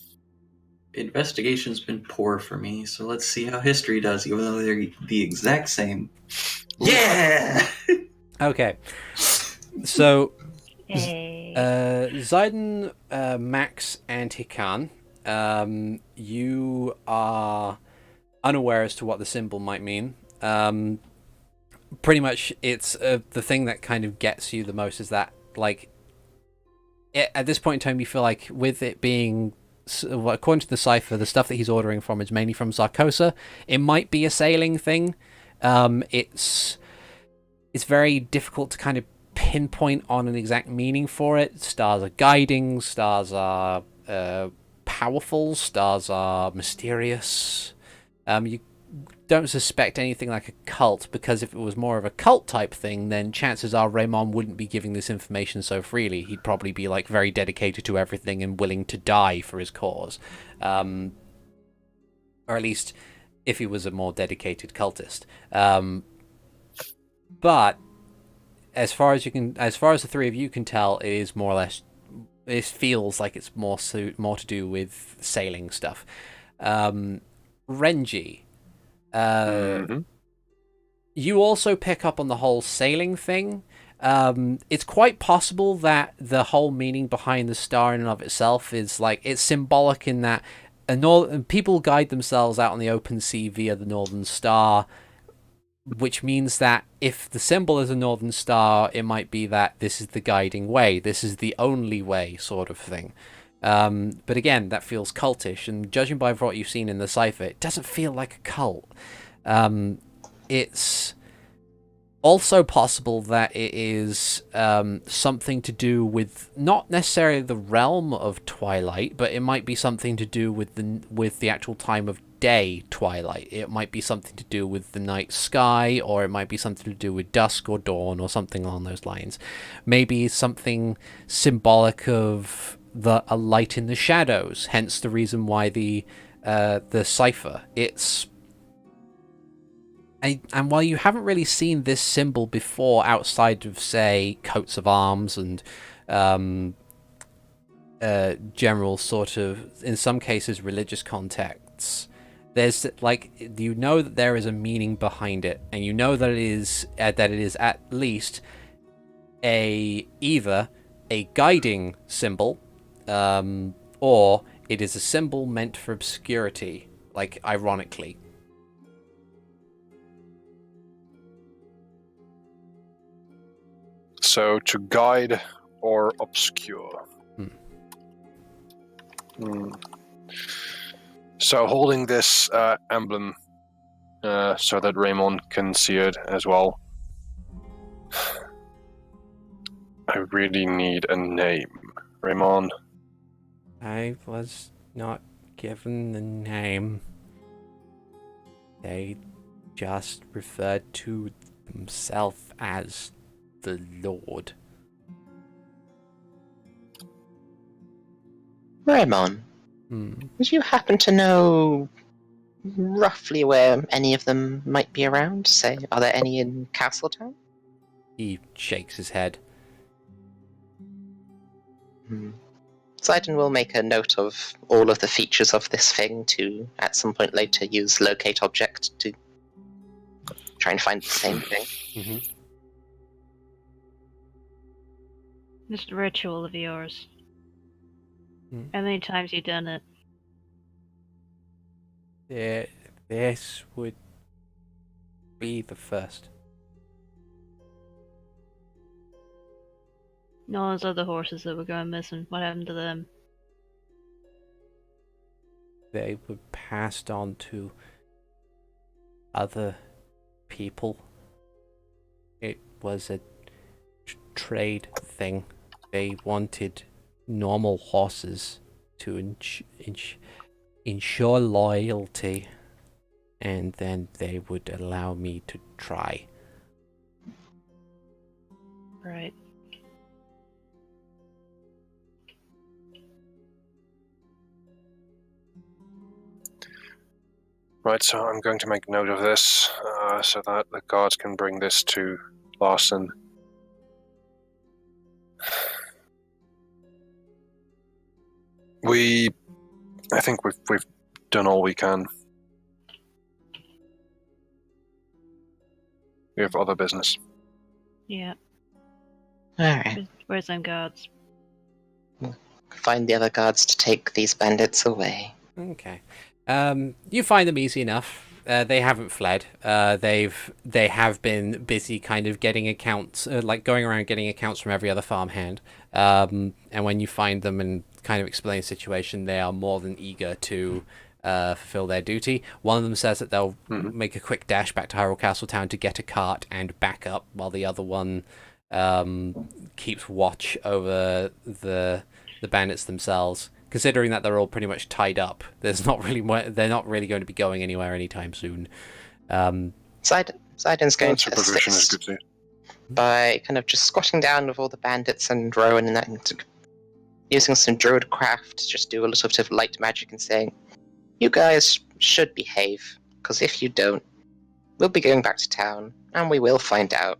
Investigation's been poor for me, so let's see how history does, even though they're the exact same. Yeah! Okay. So, Hey. Ziden, Max, and Hikan, you are unaware as to what the symbol might mean. Pretty much, it's the thing that kind of gets you the most is that, like, at this point in time, you feel like with it being, according to the cipher, the stuff that he's ordering from is mainly from Zarkosa. It might be a sailing thing. It's very difficult to kind of pinpoint on an exact meaning for it. Stars are guiding, stars are powerful, stars are mysterious. You don't suspect anything like a cult, because if it was more of a cult type thing, then chances are Raymond wouldn't be giving this information so freely. He'd probably be like very dedicated to everything and willing to die for his cause. Or at least if he was a more dedicated cultist. But as far as the three of you can tell, it is more or less It feels like it's more to do with sailing stuff. Renji, you also pick up on the whole sailing thing. It's quite possible that the whole meaning behind the star in and of itself is like it's symbolic in that people guide themselves out on the open sea via the Northern Star, which means that if the symbol is a Northern Star, it might be that this is the guiding way, this is the only way, sort of thing. But again, that feels cultish, and judging by what you've seen in the cipher, it doesn't feel like a cult. It's also possible that it is something to do with not necessarily the realm of twilight, but it might be something to do with the actual time of day twilight. It might be something to do with the night sky, or it might be something to do with dusk or dawn, or something along those lines. Maybe something symbolic of a light in the shadows, hence the reason why the cipher. And while you haven't really seen this symbol before outside of, say, coats of arms and general sort of, in some cases, religious contexts, there's like, you know that there is a meaning behind it, and you know that it is at least either a guiding symbol, or it is a symbol meant for obscurity, like ironically. So to guide or obscure. So holding this emblem so that Raymond can see it as well. I really need a name. Raymond. I was not given the name. They just referred to themselves as the Lord. Raymond, would you happen to know roughly where any of them might be around? Say, are there any in Castletown? He shakes his head. Ziden will make a note of all of the features of this thing to, at some point later, use locate object to try and find the same thing. This ritual of yours. How many times you done it? This would be the first. No, those other horses that were going missing. What happened to them? They were passed on to other people. It was a trade thing. They wanted normal horses to ensure loyalty, and then they would allow me to try. Right. Right, so I'm going to make note of this so that the guards can bring this to Larson. I think we've done all we can. We have other business. Yeah. Alright. Where's them guards? Find the other guards to take these bandits away. Okay. You find them easy enough. They haven't fled. They have been busy kind of getting accounts, like going around getting accounts from every other farmhand. And when you find them and kind of explain the situation, they are more than eager to fulfill their duty. One of them says that they'll make a quick dash back to Hyrule Castletown to get a cart and back up, while the other one keeps watch over the bandits themselves. Considering that they're all pretty much tied up, they're not really going to be going anywhere anytime soon. Ziden's going to assist by kind of just squatting down with all the bandits and Rowan and that, and using some druid craft to just do a little bit of light magic and saying, "You guys should behave, because if you don't, we'll be going back to town, and we will find out,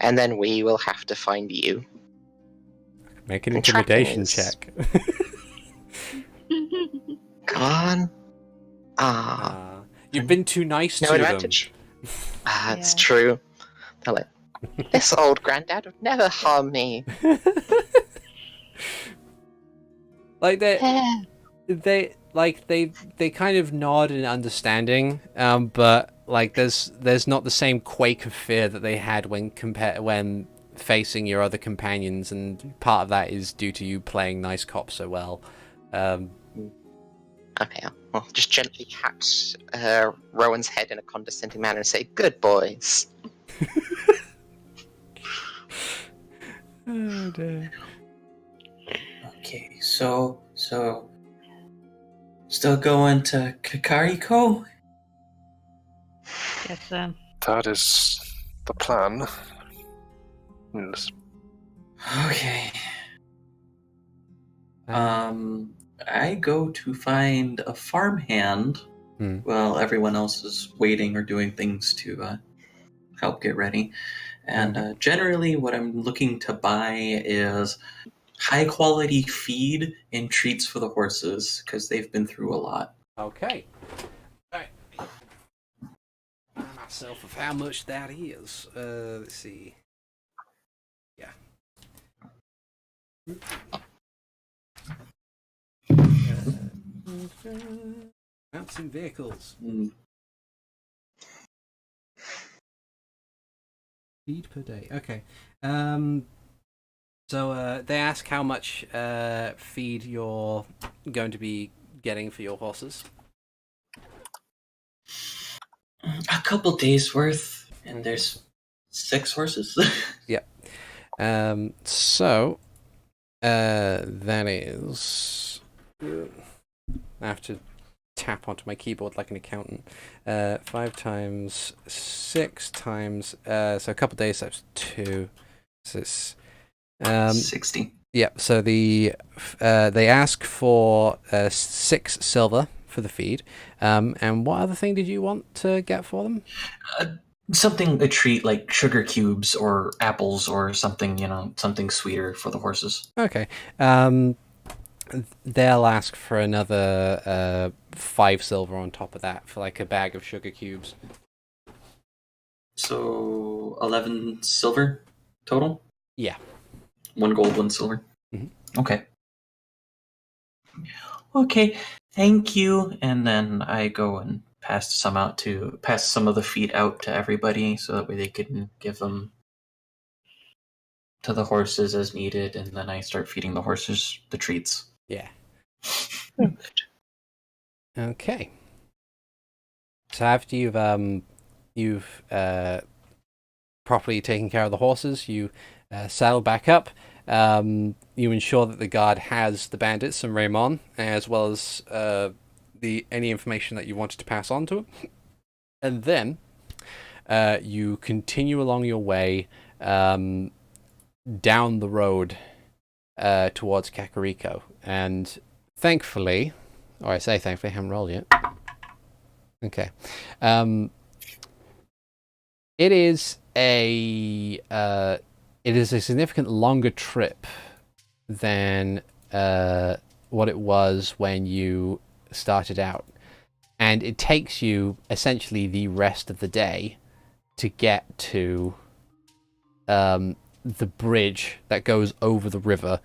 and then we will have to find you." Make an And intimidation trappings. check. Come on. Ah, You've been too nice no to advantage. It's Yeah. true. They're like, this old granddad would never harm me. them. Like they kind of nod in understanding, but like there's not the same quake of fear that they had when facing your other companions, and part of that is due to you playing nice cop so well. Okay, I'll just gently pat Rowan's head in a condescending manner and say, good boys. Oh dear. Okay, so still going to Kakariko? Yes, That is the plan. Yes. Okay. I go to find a farmhand while everyone else is waiting or doing things to help get ready. And generally, what I'm looking to buy is high quality feed and treats for the horses because they've been through a lot. Okay. Right. Remind myself of how much that is. Let's see. Yeah. Mounts and vehicles. Feed per day. Okay. So they ask how much feed you're going to be getting for your horses. A couple days worth, and there's 6 horses. Yep. So that is. I have to tap onto my keyboard like an accountant. 5 times 6 times. So a couple days. That's 2. So it's 60. Yeah. So they ask for 6 silver for the feed. And what other thing did you want to get for them? Something, a treat like sugar cubes or apples or something, something sweeter for the horses. Okay. They'll ask for another 5 silver on top of that for like a bag of sugar cubes. So 11 silver total? Yeah. 1 gold, 1 silver. Mm-hmm. Okay. Okay, thank you. And then I go and pass some of the feed out to everybody so that way they can give them to the horses as needed, and then I start feeding the horses the treats. Yeah. Okay. So after you've properly taken care of the horses, you saddle back up. You ensure that the guard has the bandits and Raymond, as well as any information that you wanted to pass on to him. And then you continue along your way down the road towards Kakariko. And thankfully, or I say thankfully, I haven't rolled yet. Okay. It is a significant longer trip than what it was when you started out. And it takes you essentially the rest of the day to get to the bridge that goes over the river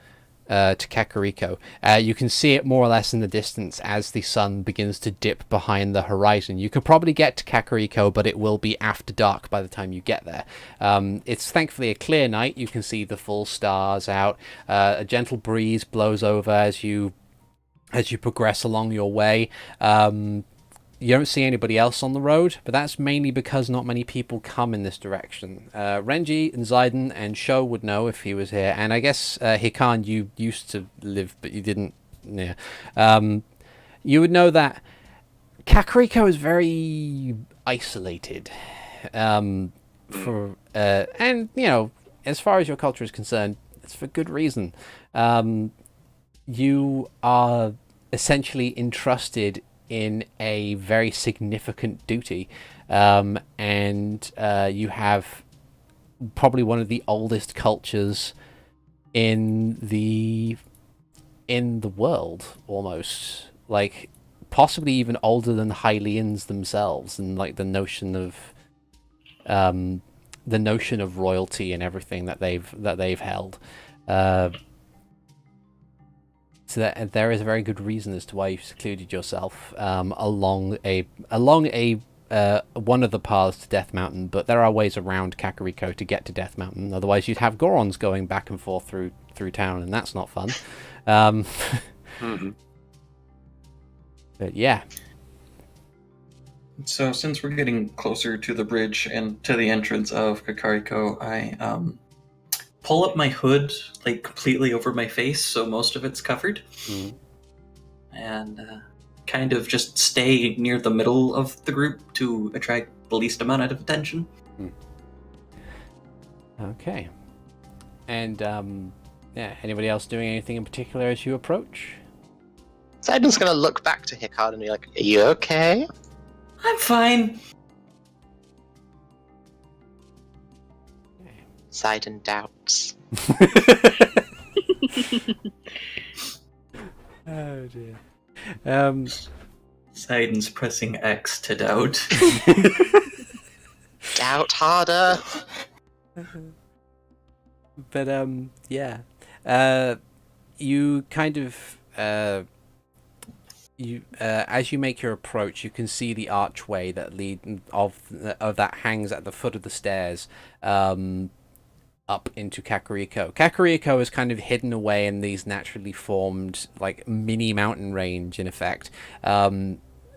to Kakariko. You can see it more or less in the distance as the sun begins to dip behind the horizon. You could probably get to Kakariko, but it will be after dark by the time you get there. It's thankfully a clear night. You can see the full stars out. A gentle breeze blows over as you progress along your way. You don't see anybody else on the road, but that's mainly because not many people come in this direction. Renji and Ziden and Sho would know if he was here, and I guess Hikan, you used to live, but you didn't. Yeah, you would know that Kakariko is very isolated. And as far as your culture is concerned, it's for good reason. You are essentially entrusted in a very significant duty, and you have probably one of the oldest cultures in the world, almost, like possibly even older than Hylians themselves, and like the notion of royalty and everything that they've held. So that there is a very good reason as to why you've secluded yourself along a one of the paths to Death Mountain, but there are ways around Kakariko to get to Death Mountain. Otherwise, you'd have Gorons going back and forth through town, and that's not fun. Mm-hmm. But yeah. So since we're getting closer to the bridge and to the entrance of Kakariko, I pull up my hood like completely over my face, so most of it's covered, and kind of just stay near the middle of the group to attract the least amount of attention. Okay. And yeah, anybody else doing anything in particular as you approach? Ziden's gonna look back to Hikan and be like, "Are you okay?" I'm fine. Ziden doubts. Oh dear. Ziden's pressing X to doubt. Doubt harder. But yeah. You kind of as you make your approach, you can see the archway that that hangs at the foot of the stairs up into Kakariko. Kakariko is kind of hidden away in these naturally formed like mini mountain range in effect.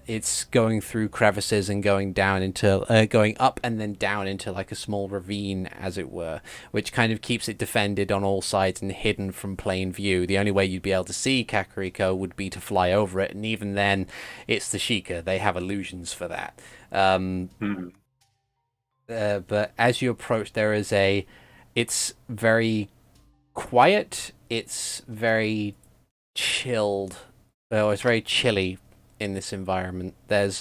It's going through crevices and going down into going up and then down into like a small ravine, as it were, which kind of keeps it defended on all sides and hidden from plain view. The only way you'd be able to see Kakariko would be to fly over it, and even then it's the Sheikah. They have illusions for that. But as you approach, it's very quiet, it's very chilled, it's very chilly in this environment. There's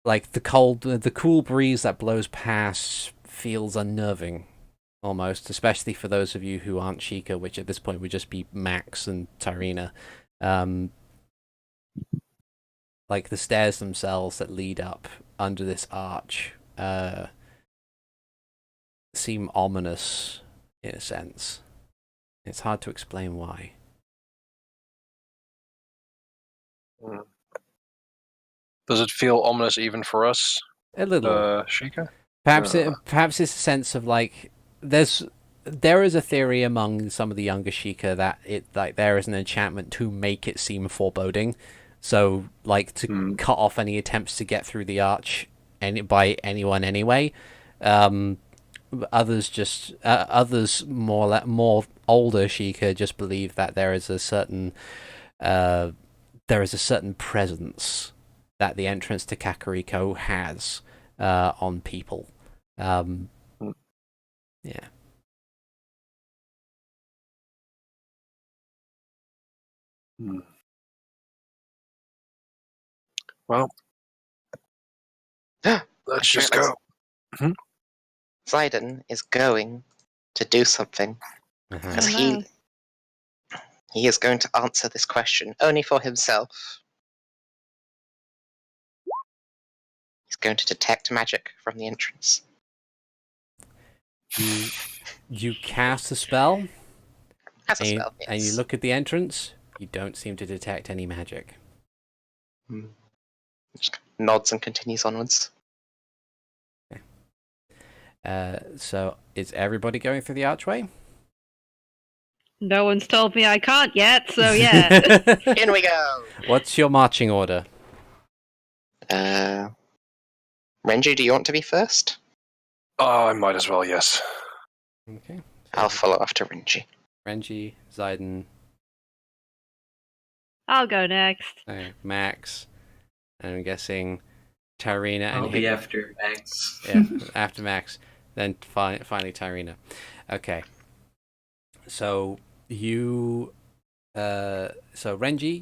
like the cool breeze that blows past feels unnerving almost, especially for those of you who aren't Sheikah, which at this point would just be Max and Tyrina. Like the stairs themselves that lead up under this arch seem ominous in a sense. It's hard to explain why. Does it feel ominous even for us, A little. Sheikah? Perhaps it's a sense of like there is a theory among some of the younger Sheikah that there is an enchantment to make it seem foreboding, so like to cut off any attempts to get through the arch by anyone anyway. Others more older Sheikah just believe that there is a certain presence that the entrance to Kakariko has on people. Yeah. Well, let's just go. Ziden is going to do something. Because he is going to answer this question only for himself. He's going to detect magic from the entrance. You cast a spell? As a spell, yes. And you look at the entrance, you don't seem to detect any magic. Just nods and continues onwards. Okay. So is everybody going through the archway? No one's told me I can't yet, so yeah. In we go! What's your marching order? Renji, do you want to be first? Oh, I might as well, yes. Okay. I'll follow after Renji. Renji, Ziden, I'll go next. Max, and I'm guessing Tyrina and I'll be after Max. Yeah, after Max, then finally Tyrina. Okay. So Renji,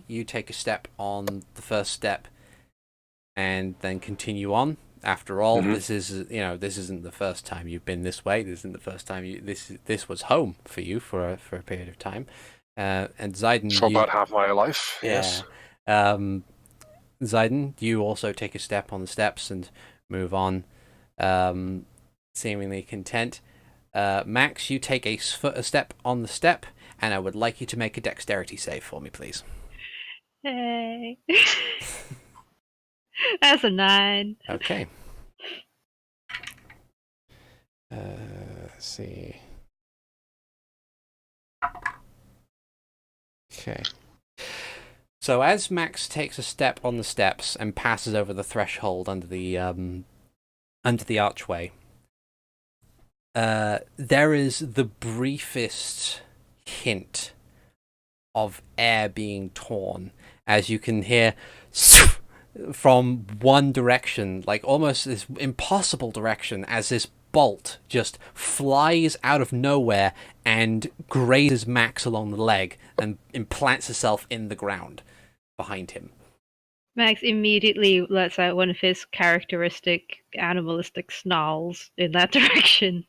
you take a step on the first step, and then continue on. After all, Mhm. this is this isn't the first time you've been this way. This isn't the first time this was home for you for a period of time. And Ziden, For about half my life, yes. Ziden, you also take a step on the steps and move on, seemingly content. Max, you take a step on the step, and I would like you to make a dexterity save for me, please. Hey. That's a 9. Okay. Let's see. Okay. So as Max takes a step on the steps and passes over the threshold under the archway, there is the briefest hint of air being torn, as you can hear from one direction, like almost this impossible direction, as this bolt just flies out of nowhere and grazes Max along the leg and implants itself in the ground behind him. Max immediately lets out one of his characteristic animalistic snarls in that direction.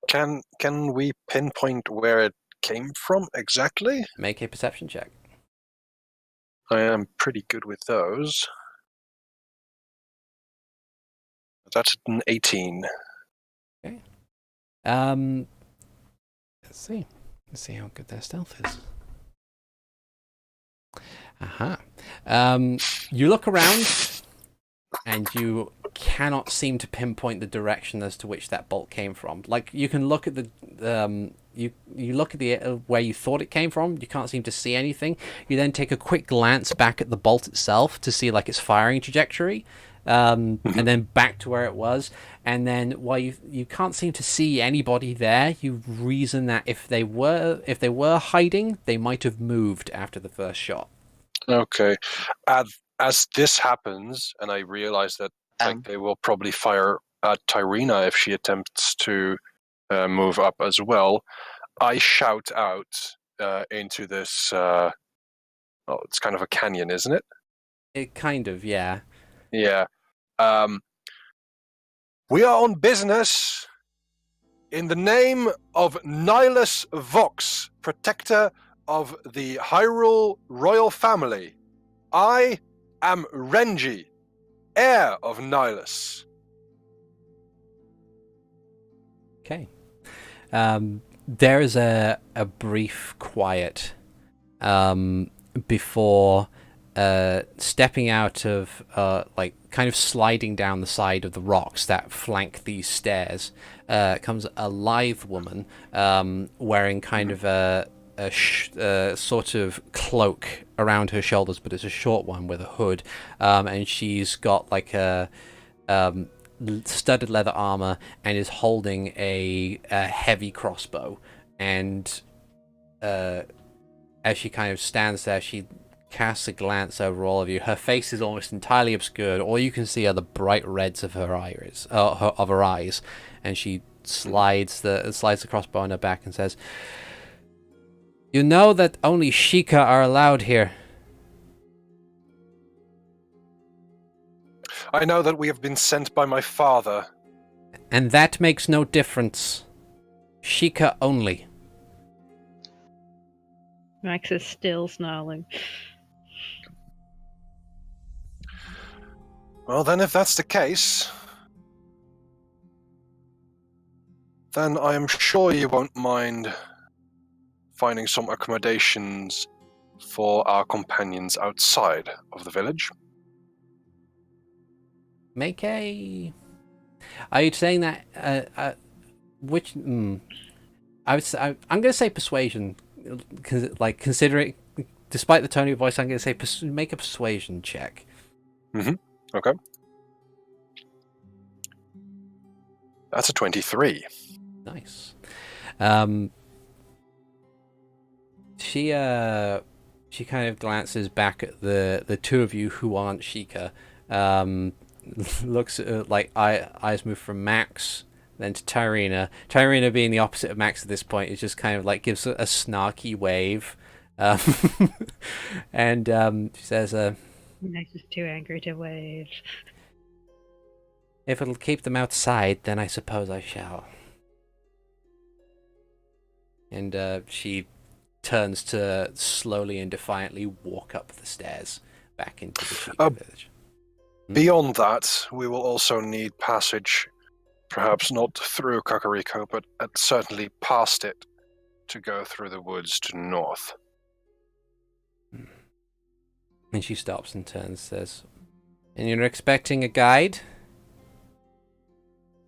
Can we pinpoint where it came from exactly? Make a perception check. I am pretty good with those. That's an 18. Okay. Let's see. Let's see how good their stealth is. Aha. You look around, and you cannot seem to pinpoint the direction as to which that bolt came from. Like, you can look at the you look at the where you thought it came from. You can't seem to see anything. You then take a quick glance back at the bolt itself to see like its firing trajectory, and then back to where it was. And then while you can't seem to see anybody there, you reason that if they were hiding, they might have moved after the first shot. Okay. As this happens, and I realize that they will probably fire at Tyrina if she attempts to move up as well, I shout out into this... it's kind of a canyon, isn't it? It kind of, yeah. Yeah. We are on business in the name of Renji Vox, protector of the Hyrule royal family. I am Renji, heir of Nihilus. Okay. There is a brief quiet before stepping out of kind of sliding down the side of the rocks that flank these stairs comes a lithe woman wearing kind of a sort of cloak around her shoulders, but it's a short one with a hood, and she's got like a studded leather armor and is holding a heavy crossbow. And as she kind of stands there, she casts a glance over all of you. Her face is almost entirely obscured. All you can see are the bright reds of her eyes, and she slides the crossbow on her back and says, "You know that only Sheikah are allowed here." I know that we have been sent by my father. And that makes no difference. Sheikah only. Max is still snarling. Well, then, if that's the case, then I am sure you won't mind finding some accommodations for our companions outside of the village. Make a... Are you saying that... which... I would say, I'm going to say persuasion. Like, consider it... Despite the tone of your voice, I'm going to say make a persuasion check. Mm-hmm. Okay. That's a 23. Nice. She kind of glances back at the two of you who aren't Sheikah. Looks at eyes move from Max then to Tyrina. Tyrina, being the opposite of Max at this point, is just kind of like gives a snarky wave, and she says, Max is too angry to wave. If it'll keep them outside, then I suppose I shall. And she turns to slowly and defiantly walk up the stairs back into the Sheikah village. Beyond that, we will also need passage, perhaps not through Kakariko, but certainly past it, to go through the woods to north. And she stops and turns and says, "And you're expecting a guide?"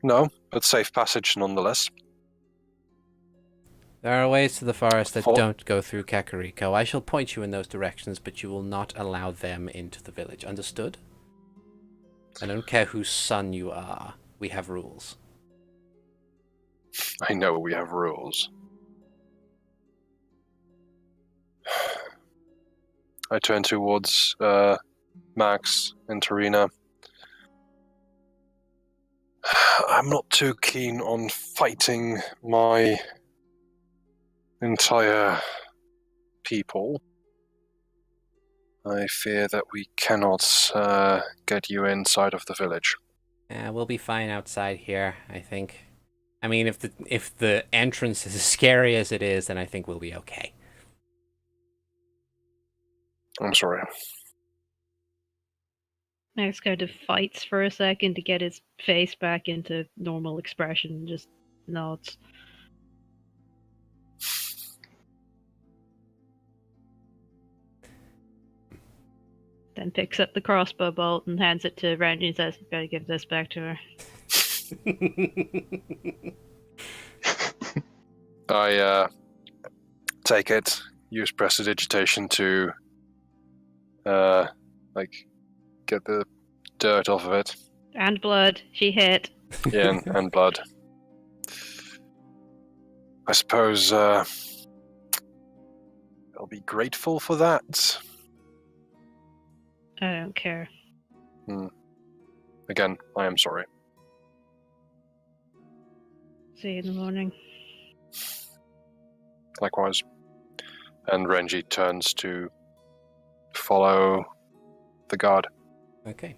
No, but safe passage nonetheless. "There are ways to the forest that For- don't go through Kakariko. I shall point you in those directions, but you will not allow them into the village. Understood? I don't care whose son you are. We have rules." I know we have rules. I turn towards Max and Tyrina. I'm not too keen on fighting my entire people. I fear that we cannot get you inside of the village. We'll be fine outside here, I think. I mean, if the entrance is as scary as it is, then I think we'll be okay. I'm sorry. Max kind of fights for a second to get his face back into normal expression and just nods. Then picks up the crossbow bolt and hands it to Renji and says, "Gotta give this back to her." I take it, use prestidigitation to get the dirt off of it. And blood. She hit. Yeah, and blood. I suppose I'll be grateful for that. I don't care. Again, I am sorry. See you in the morning. Likewise. And Renji turns to follow the guard. Okay.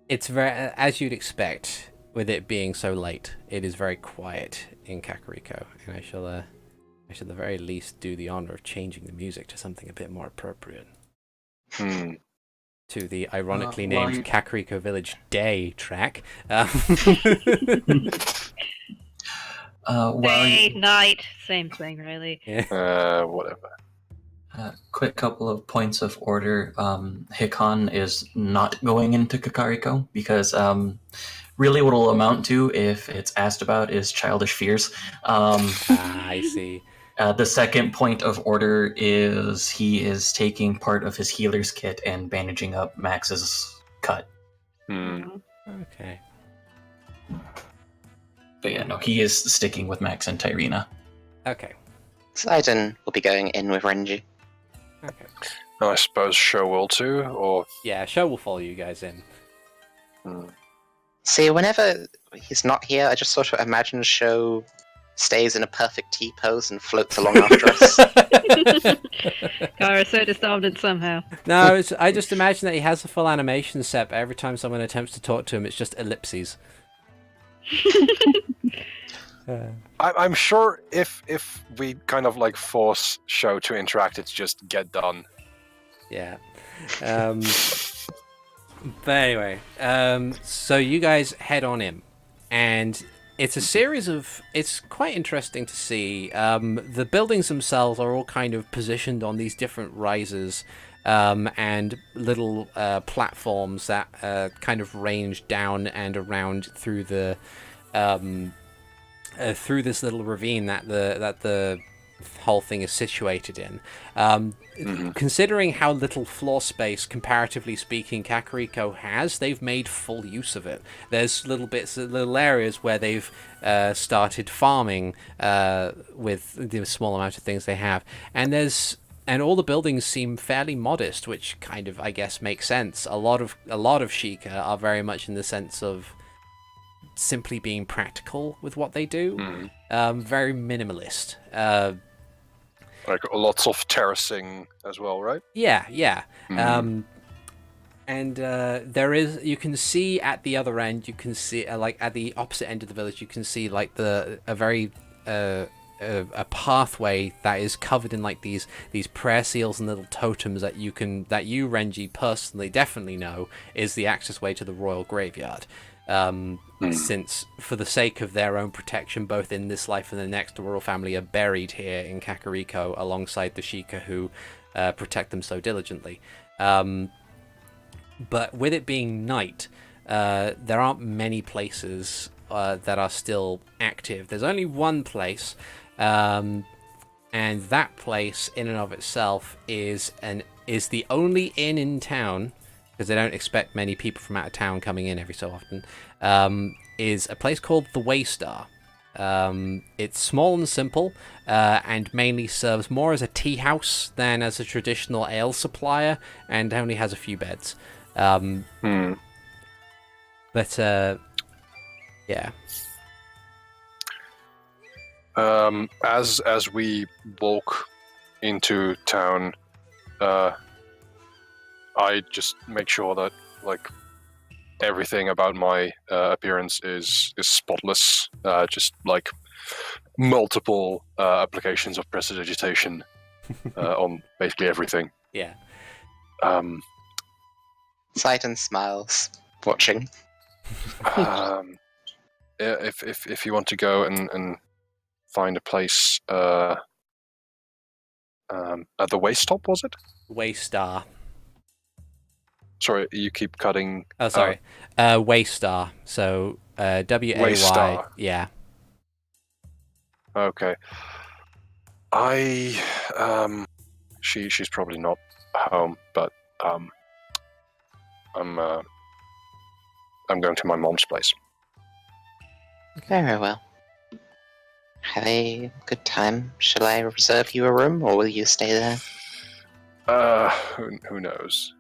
It's very, as you'd expect, with it being so late, it is very quiet in Kakariko, and I shall at the very least do the honor of changing the music to something a bit more appropriate. To the ironically named Kakariko Village Day track. Day, night, same thing, really. Yeah. Whatever. Quick couple of points of order. Hikan is not going into Kakariko because really what it'll amount to, if it's asked about, is childish fears. I see. The second point of order is he is taking part of his healer's kit and bandaging up Max's cut. Okay. But yeah, no, he is sticking with Max and Tyrina. Okay. Ziden will be going in with Renji. Okay. I suppose Sho will too, or... Yeah, Sho will follow you guys in. See, whenever he's not here, I just sort of imagine Sho stays in a perfect T-pose and floats along after us. Kara so despondent somehow. No, I just imagine that he has a full animation set, but every time someone attempts to talk to him, it's just ellipses. I'm sure if we kind of like force Sho to interact, it's just get done. Yeah. But anyway, so you guys head on in, and it's a series of... It's quite interesting to see. The buildings themselves are all kind of positioned on these different rises and little platforms that kind of range down and around through the... through this little ravine that the whole thing is situated in. Considering how little floor space, comparatively speaking, Kakariko has, they've made full use of it. There's little areas where they've started farming with the small amount of things they have, and all the buildings seem fairly modest, which kind of, I guess, makes sense. A lot of Sheikah are very much in the sense of simply being practical with what they do. Very minimalist. Like lots of terracing as well, right? Yeah, yeah. Mhm. And there is, you can see at the other end, you can see like at the opposite end of the village, you can see like a pathway that is covered in like these prayer seals and little totems that you Renji personally definitely know is the access way to the royal graveyard. Since for the sake of their own protection, both in this life and the next, the royal family are buried here in Kakariko alongside the Sheikah who protect them so diligently. But with it being night, there aren't many places that are still active. There's only one place, and that place in and of itself is the only inn in town, because they don't expect many people from out of town coming in every so often, is a place called the Waystar. It's small and simple, and mainly serves more as a tea house than as a traditional ale supplier, and only has a few beds. But yeah. As we walk into town, I just make sure that like everything about my appearance is spotless. Just like multiple applications of prestidigitation on basically everything. Yeah. Ziden smiles, watching. If you want to go and find a place at the Waystop, was it? Waystar. Sorry, you keep cutting. Oh, sorry. Waystar. So W-A-Y. Waystar. Yeah. Okay. She's probably not home, but I'm going to my mom's place. Very well. Have a good time. Shall I reserve you a room, or will you stay there? Who knows?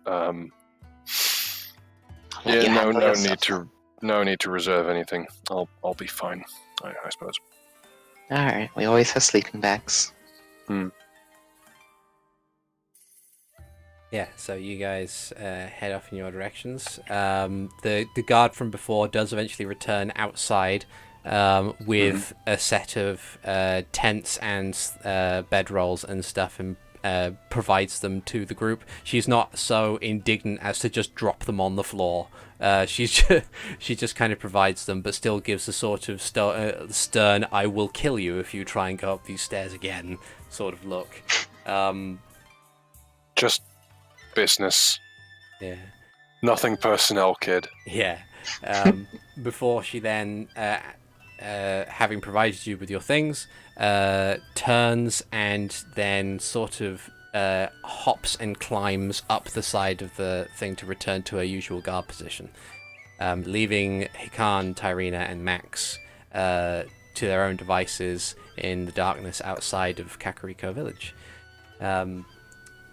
Let Yeah, you handle no yourself. need to reserve anything. I'll be fine, I suppose. Alright, we always have sleeping bags. Yeah, so you guys head off in your directions. The guard from before does eventually return outside with a set of tents and bedrolls and stuff, and provides them to the group. She's not so indignant as to just drop them on the floor. She just kind of provides them, but still gives a sort of stern "I will kill you if you try and go up these stairs again" sort of look. Just business. Yeah. Nothing personnel, kid. Yeah. Before she then, having provided you with your things, turns and then sort of hops and climbs up the side of the thing to return to her usual guard position, leaving Hikan, Tyrina, and Max to their own devices in the darkness outside of Kakariko village.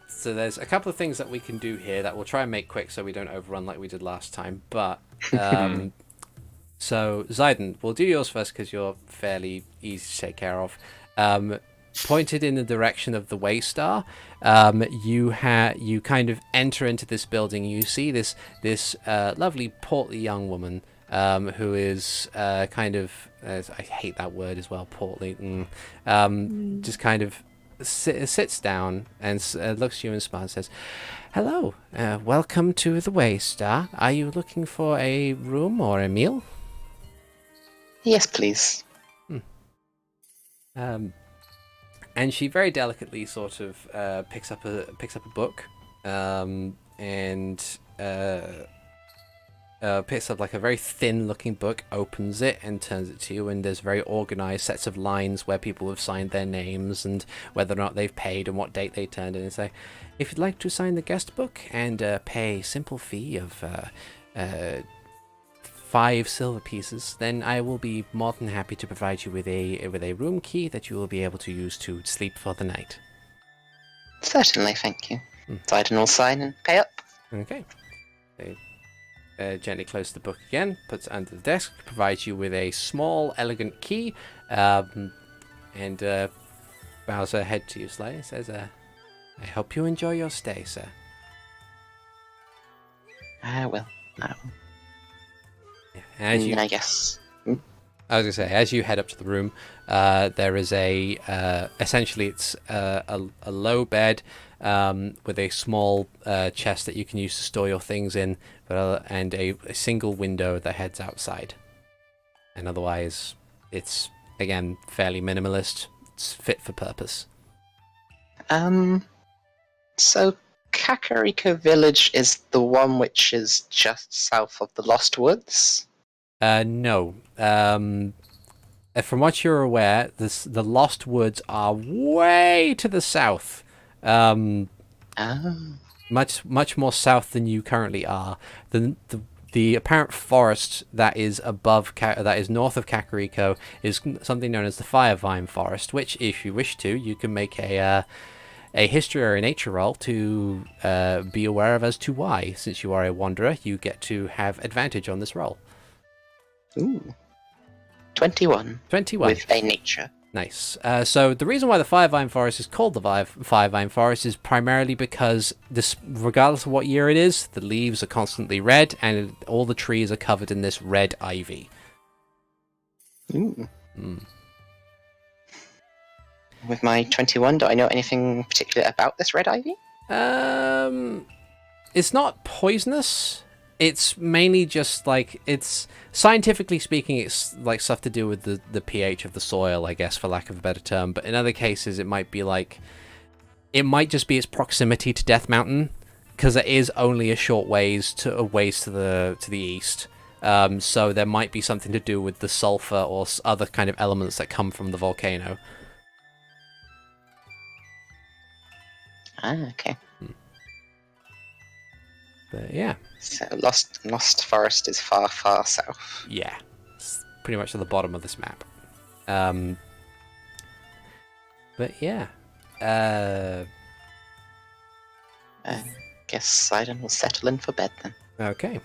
So there's a couple of things that we can do here that we'll try and make quick so we don't overrun like we did last time. But so Ziden, we'll do yours first because you're fairly easy to take care of. Pointed in the direction of the Waystar, you kind of enter into this building. You see this lovely portly young woman who is kind of I hate that word as well, portly. Just kind of sits down and looks at you and smiles and says, "Hello, welcome to the Waystar. Are you looking for a room or a meal?" Yes, please. And she very delicately sort of picks up a book, and picks up like a very thin-looking book, opens it, and turns it to you. And there's very organized sets of lines where people have signed their names and whether or not they've paid and what date they turned in. And say, "If you'd like to sign the guest book and pay a simple fee of 5 silver pieces, then I will be more than happy to provide you with a room key that you will be able to use to sleep for the night." Certainly, thank you. Ziden will sign and pay up. Okay. They gently close the book again, puts it under the desk, provides you with a small, elegant key, and bows her head to you slightly and says, I hope you enjoy your stay, sir. I will. As you, I guess. I was going to say, as you head up to the room, there is essentially it's a low bed with a small chest that you can use to store your things in, and a single window that heads outside. And otherwise, it's, again, fairly minimalist. It's fit for purpose. So Kakariko Village is the one which is just south of the Lost Woods? No. From what you're aware, the Lost Woods are way to the south. Much more south than you currently are. The apparent forest that is that is north of Kakariko is something known as the Firevine Forest, which, if you wish to, you can make a history or a nature roll to be aware of as to why. Since you are a wanderer, you get to have advantage on this roll. Ooh. 21. 21. With a nature. Nice. So the reason why the Firevine Forest is called the Firevine Forest is primarily because, regardless of what year it is, the leaves are constantly red, and all the trees are covered in this red ivy. Ooh. Mm. With my 21, do I know anything particular about this red ivy? It's not poisonous. It's mainly just like, it's scientifically speaking, it's like stuff to do with the pH of the soil, I guess, for lack of a better term. But in other cases, it might be like, it might just be its proximity to Death Mountain, because it is only a short ways to the east. So there might be something to do with the sulfur or other kind of elements that come from the volcano. Okay. But yeah. So Lost Forest is far, far south. Yeah. It's pretty much at the bottom of this map. But yeah. Guess Ziden will settle in for bed then. Okay.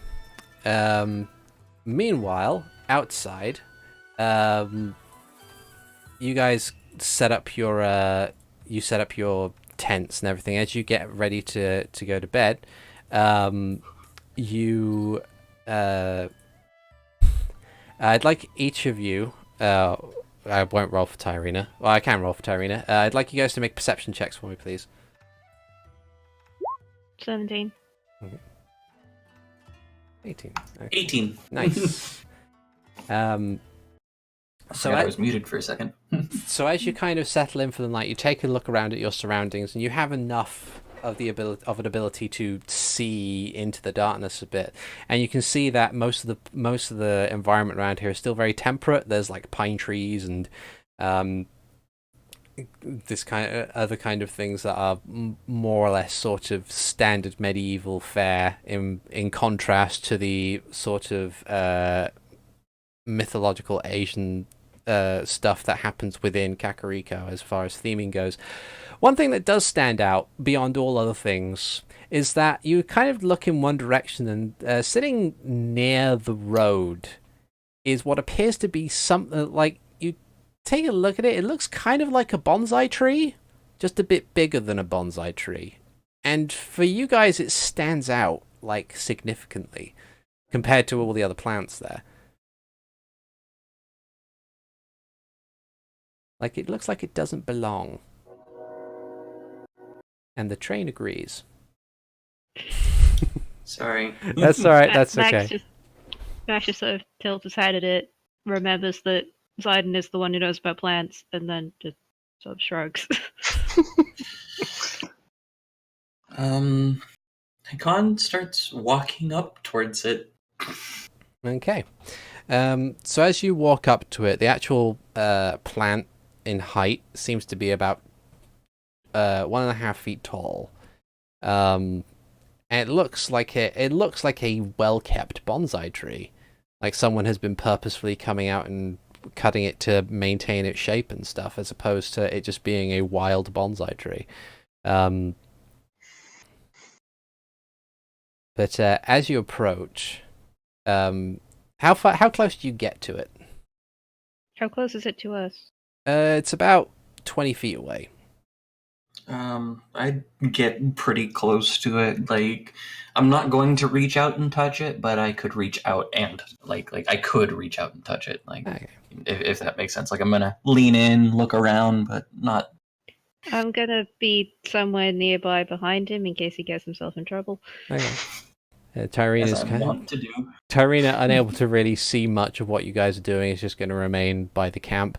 Meanwhile, outside, you guys set up your tents and everything. As you get ready to go to bed, I'd like each of you, I won't roll for Tyrina. Well, I can roll for Tyrina. I'd like you guys to make perception checks for me, please. 17. Okay. 18. Okay. 18. Nice. So I was muted for a second. So as you kind of settle in for the night, you take a look around at your surroundings, and you have enough of an ability to see into the darkness a bit, and you can see that most of the environment around here is still very temperate. There's like pine trees and this kind of other kind of things that are more or less sort of standard medieval fare, in contrast to the sort of mythological Asian stuff that happens within Kakariko as far as theming goes. One thing that does stand out beyond all other things is that you kind of look in one direction, and sitting near the road is what appears to be something like, you take a look at it, it looks kind of like a bonsai tree, just a bit bigger than a bonsai tree. And for you guys, it stands out like significantly compared to all the other plants there. Like, it looks like it doesn't belong. And the train agrees. Sorry. That's alright, that's okay. Max just sort of tilts his head at it, remembers that Ziden is the one who knows about plants, and then just sort of shrugs. Hikan starts walking up towards it. Okay. So as you walk up to it, the actual plant in height seems to be about 1.5 feet tall. And it looks like a well-kept bonsai tree. Like someone has been purposefully coming out and cutting it to maintain its shape and stuff, as opposed to it just being a wild bonsai tree. But as you approach, how close do you get to it? How close is it to us? It's about 20 feet away. I'd get pretty close to it. Like, I'm not going to reach out and touch it, but I could reach out and like I could reach out and touch it. Like, Okay. if that makes sense. Like, I'm gonna lean in, look around, but not. I'm gonna be somewhere nearby behind him in case he gets himself in trouble. Okay. As Tyrina's I want to do. Tyrina, unable to really see much of what you guys are doing, is just going to remain by the camp.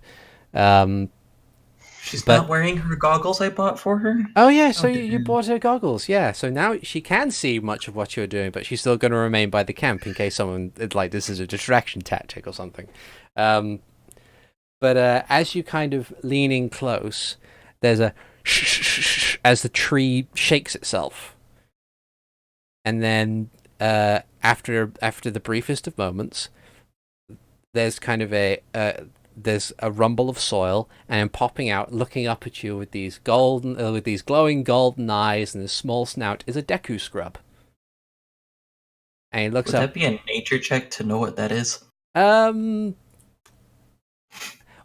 She's But- not wearing her goggles I bought for her. Oh yeah, so Okay. you bought her goggles, yeah. So now she can see much of what you're doing, but she's still going to remain by the camp in case someone like this is a distraction tactic or something. But as you kind of lean in close, there's a as the tree shakes itself, and then after the briefest of moments, there's kind of there's a rumble of soil, and popping out, looking up at you with these glowing golden eyes and a small snout, is a Deku scrub. And he looks Would up. that be a nature check to know what that is?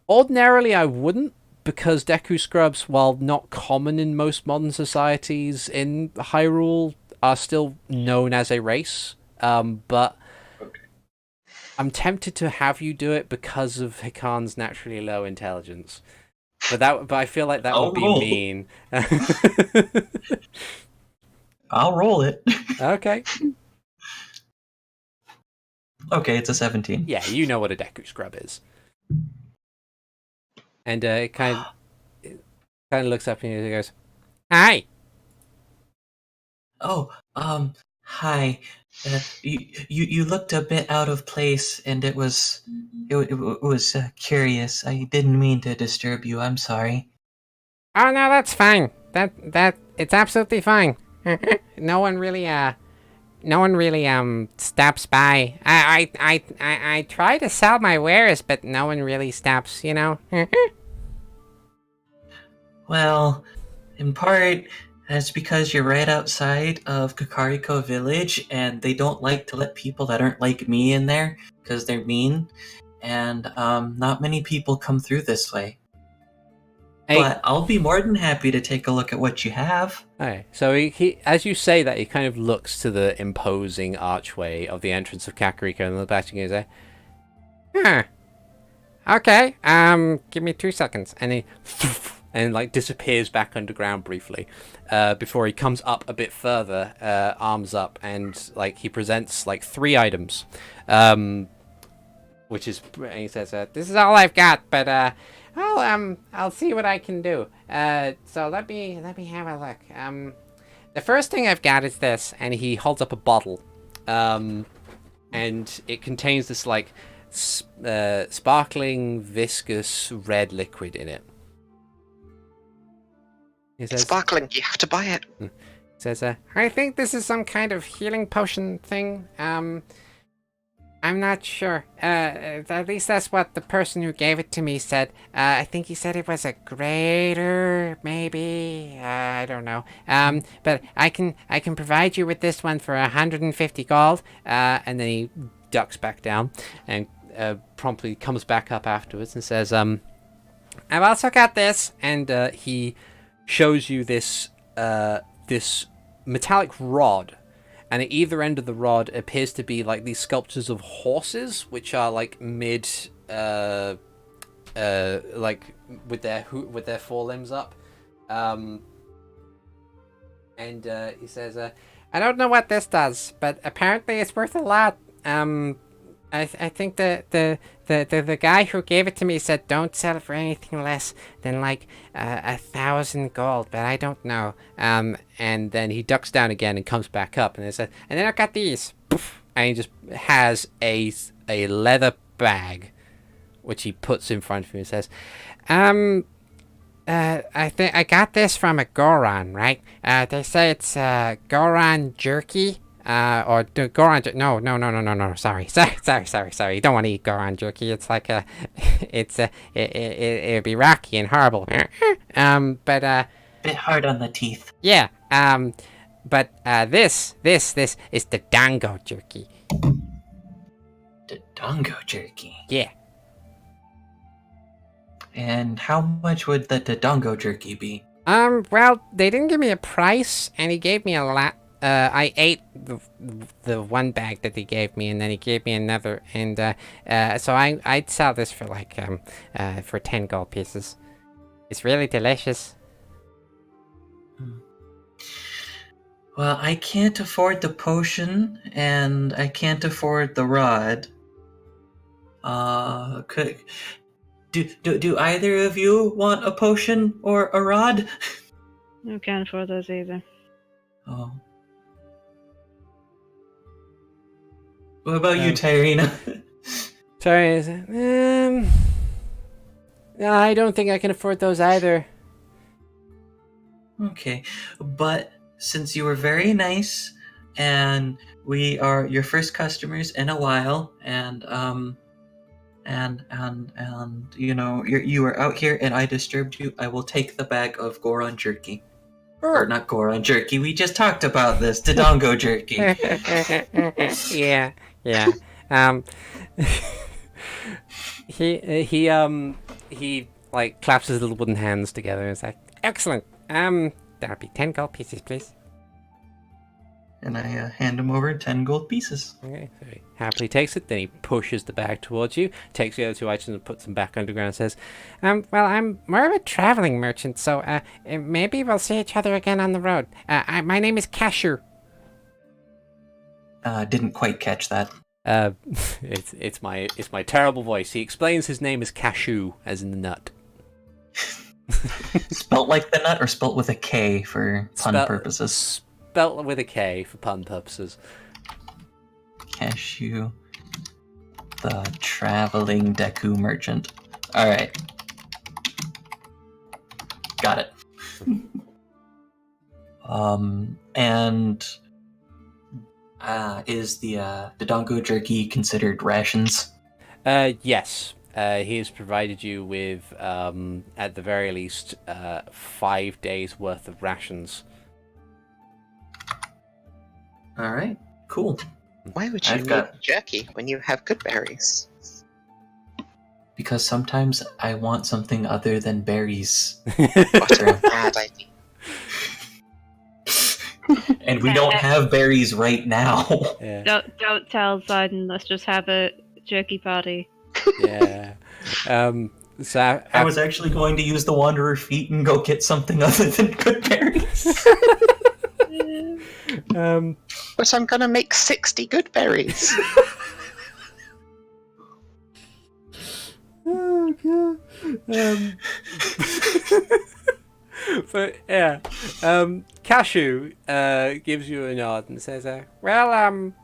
Ordinarily, I wouldn't, because Deku scrubs, while not common in most modern societies in Hyrule, are still known as a race. But I'm tempted to have you do it because of Hikan's naturally low intelligence. But I feel like that I'll would be roll. mean. I'll roll it. Okay. Okay, it's a 17. Yeah, you know what a Deku scrub is. And it kind of looks up at you and goes, "Hi." Oh, hi. You looked a bit out of place, and it was curious. I didn't mean to disturb you. I'm sorry. Oh no, that's fine. That it's absolutely fine. No one really stops by. I try to sell my wares, but no one really stops, you know. Well, in part, that's because you're right outside of Kakariko Village, and they don't like to let people that aren't like me in there, because they're mean, and not many people come through this way. Hey. But I'll be more than happy to take a look at what you have. Okay, so he as you say that, he kind of looks to the imposing archway of the entrance of Kakariko and the back and goes, "Huh. Okay, give me 2 seconds," and he like disappears back underground briefly, before he comes up a bit further, arms up, and like he presents like 3 items, which is, and he says, "This is all I've got, but I'll see what I can do. So let me have a look. The first thing I've got is this," and he holds up a bottle, and it contains this like sparkling, viscous red liquid in it. He says, Sparkling, you have to buy it. He says, "I think this is some kind of healing potion thing. I'm not sure. At least that's what the person who gave it to me said. I think he said it was a greater, maybe. I don't know. But I can provide you with this one for 150 gold." And then he ducks back down and promptly comes back up afterwards and says, "I've also got this." And he shows you this metallic rod. And at either end of the rod appears to be like these sculptures of horses, which are like like with their forelimbs up. And he says, "I don't know what this does, but apparently it's worth a lot. I think the guy who gave it to me said don't sell it for anything less than like 1,000 gold, but I don't know." And then he ducks down again and comes back up, and he says, "And then I've got these," and he just has a leather bag, which he puts in front of him and says, I think I got this from a Goron, right? They say it's Goron jerky. Or Goron jerky. No. Sorry. You don't want to eat Goron jerky. It's like it'd be rocky and horrible. But Bit hard on the teeth. yeah. But this is the dango jerky. The dongo jerky. Yeah. And how much would the Dodongo jerky be? Well, they didn't give me a price, and he gave me a lot. I ate the one bag that he gave me, and then he gave me another, and so I'd sell this for for 10 gold pieces. It's really delicious. Well, I can't afford the potion, and I can't afford the rod. Do either of you want a potion or a rod? I can't afford those either. Oh. What about you, Tyrina? Sorry, I don't think I can afford those either. Okay, but since you were very nice, and we are your first customers in a while, and you know you were out here and I disturbed you, I will take the bag of Goron jerky. Or not Goron jerky. We just talked about this. Dodongo jerky. Yeah. He like claps his little wooden hands together and is like, excellent. That'll be 10 gold pieces, please. And I hand him over 10 gold pieces. Okay, so he happily takes it, then he pushes the bag towards you, takes the other 2 items and puts them back underground and says, well, I'm more of a traveling merchant, so maybe we'll see each other again on the road. My name is Cashew. Didn't quite catch that. It's my terrible voice. He explains his name is Cashew, as in the nut. Spelt like the nut or spelt with a K for pun purposes? Spelt with a K for pun purposes. Cashew, the traveling Deku merchant. Alright. Got it. And is the Dodongo jerky considered rations? Yes. He has provided you with, at the very least, 5 days worth of rations. Alright, cool. Why would you need jerky when you have good berries? Because sometimes I want something other than berries. What a bad idea. And we don't have berries right now. Yeah. Don't tell Ziden. Let's just have a jerky party. Yeah. So I was actually going to use the Wanderer feat and go get something other than good berries. But I'm gonna make 60 good berries. Oh god. But yeah, Cashew gives you a nod and says, "Well, I'm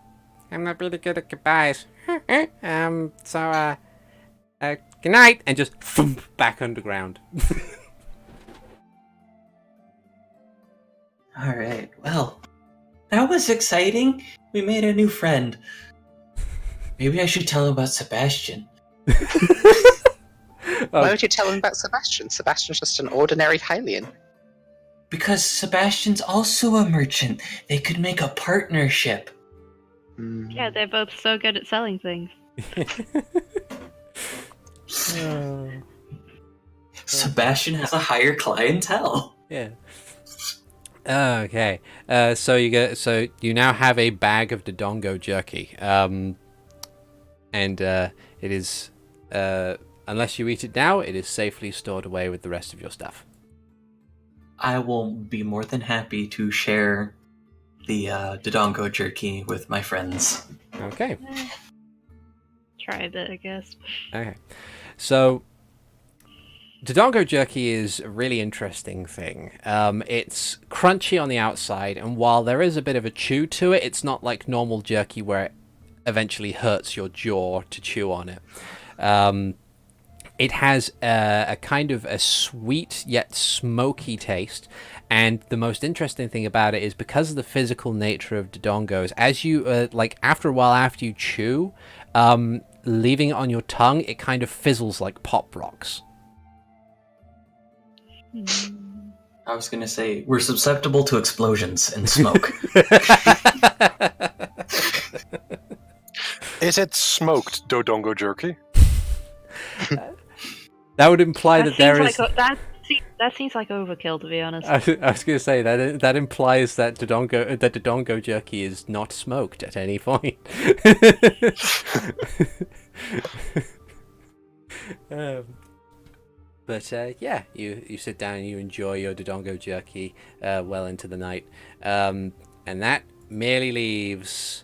not really good at goodbyes. So good night," and just thump back underground. All right. Well, that was exciting. We made a new friend. Maybe I should tell him about Sebastian. Why would you tell him about Sebastian? Sebastian's just an ordinary Hylian. Because Sebastian's also a merchant. They could make a partnership. Yeah, they're both so good at selling things. Sebastian has a higher clientele. Yeah. Okay. So you now have a bag of Dodongo jerky. And it is unless you eat it now, it is safely stored away with the rest of your stuff. I will be more than happy to share the Dodongo jerky with my friends. Okay. Try a bit, I guess. Okay. So Dodongo jerky is a really interesting thing. It's crunchy on the outside, and while there is a bit of a chew to it, it's not like normal jerky where it eventually hurts your jaw to chew on it. It has a kind of a sweet yet smoky taste, and the most interesting thing about it is because of the physical nature of Dodongos, as you after a while after you chew, leaving it on your tongue, it kind of fizzles like pop rocks. I was gonna say we're susceptible to explosions and smoke. Is it smoked Dodongo jerky? That would imply that there is. That seems like overkill, to be honest. I was going to say that implies that the Dodongo jerky is not smoked at any point. But yeah, you sit down and you enjoy your Dodongo jerky well into the night, and that merely leaves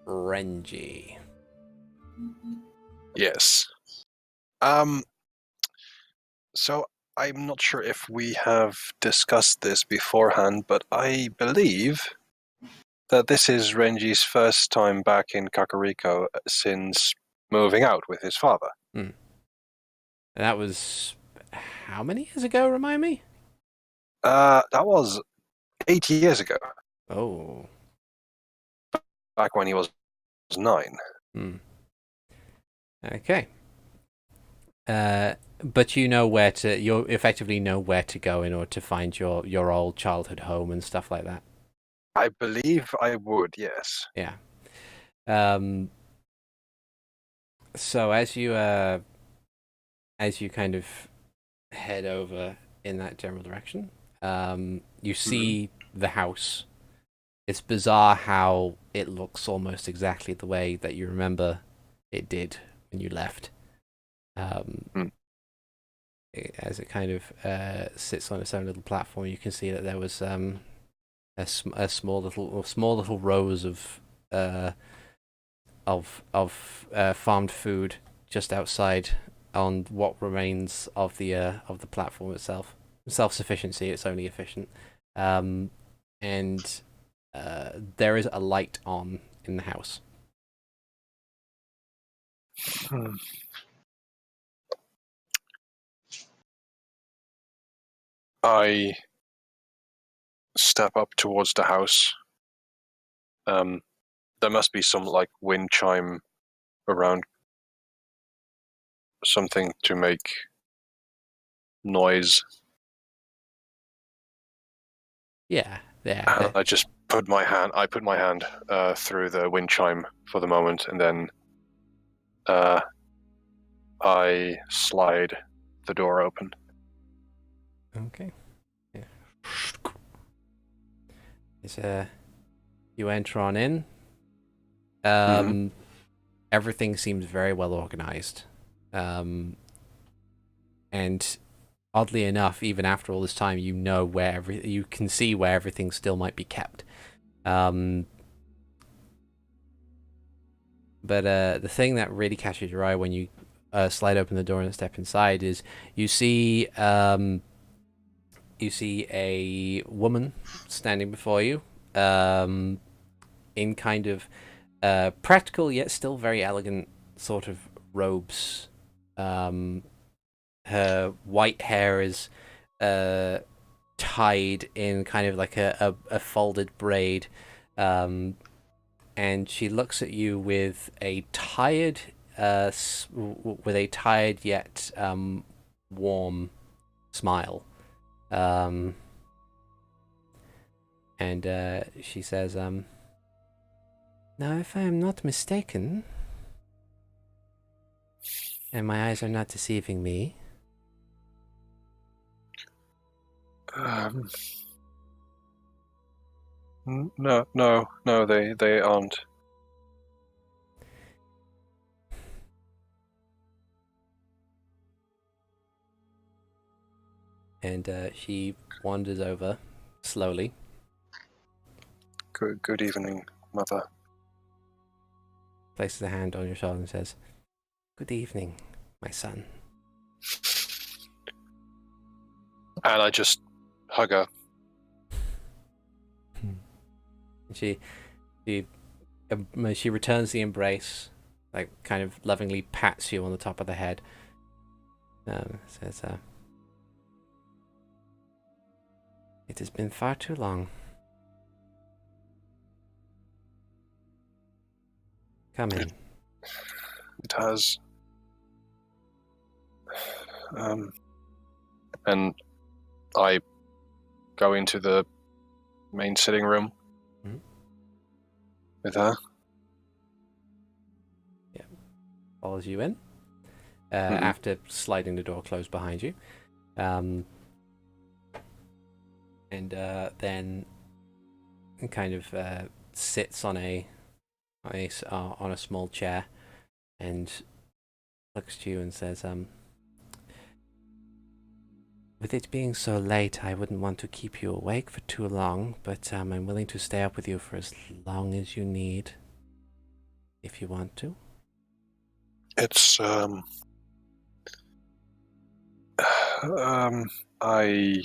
Renji. Yes. So I'm not sure if we have discussed this beforehand, but I believe that this is Renji's first time back in Kakariko since moving out with his father. And that was how many years ago? Remind me. That was 8 years ago. Oh. Back when he was 9. Okay. But you effectively know where to go in order to find your old childhood home and stuff like that. I believe I would, yes. Yeah. So as you kind of head over in that general direction, you see the house. It's bizarre how it looks almost exactly the way that you remember it did when you left. As it kind of sits on its own little platform, you can see that there was a small little rows of farmed food just outside on what remains of the platform itself. Self-sufficiency, it's only efficient, and there is a light on in the house. I step up towards the house. There must be some wind chime around, something to make noise. Yeah. I just put my hand through the wind chime for the moment, and then I slide the door open. Okay. Yeah. You enter on in. Everything seems very well organized. And oddly enough, even after all this time, you can see where everything still might be kept. But the thing that really catches your eye when you slide open the door and step inside is you see a woman standing before you, in kind of practical yet still very elegant sort of robes. Her white hair is tied in kind of like a folded braid, and she looks at you with a tired yet warm smile, and she says, "Now, if I am not mistaken, and my eyes are not deceiving me, No, they aren't. and she wanders over slowly. Good evening, Mother. Places a hand on your shoulder and says, "Good evening, my son." And I just hug her. She returns the embrace, like kind of lovingly pats you on the top of the head. Says, "It has been far too long. Come in." It has. And I go into the main sitting room with her. Yeah, follows you in. after sliding the door closed behind you. And then kind of sits on a small chair and looks to you and says, with it being so late, I wouldn't want to keep you awake for too long, but I'm willing to stay up with you for as long as you need, if you want to. It's I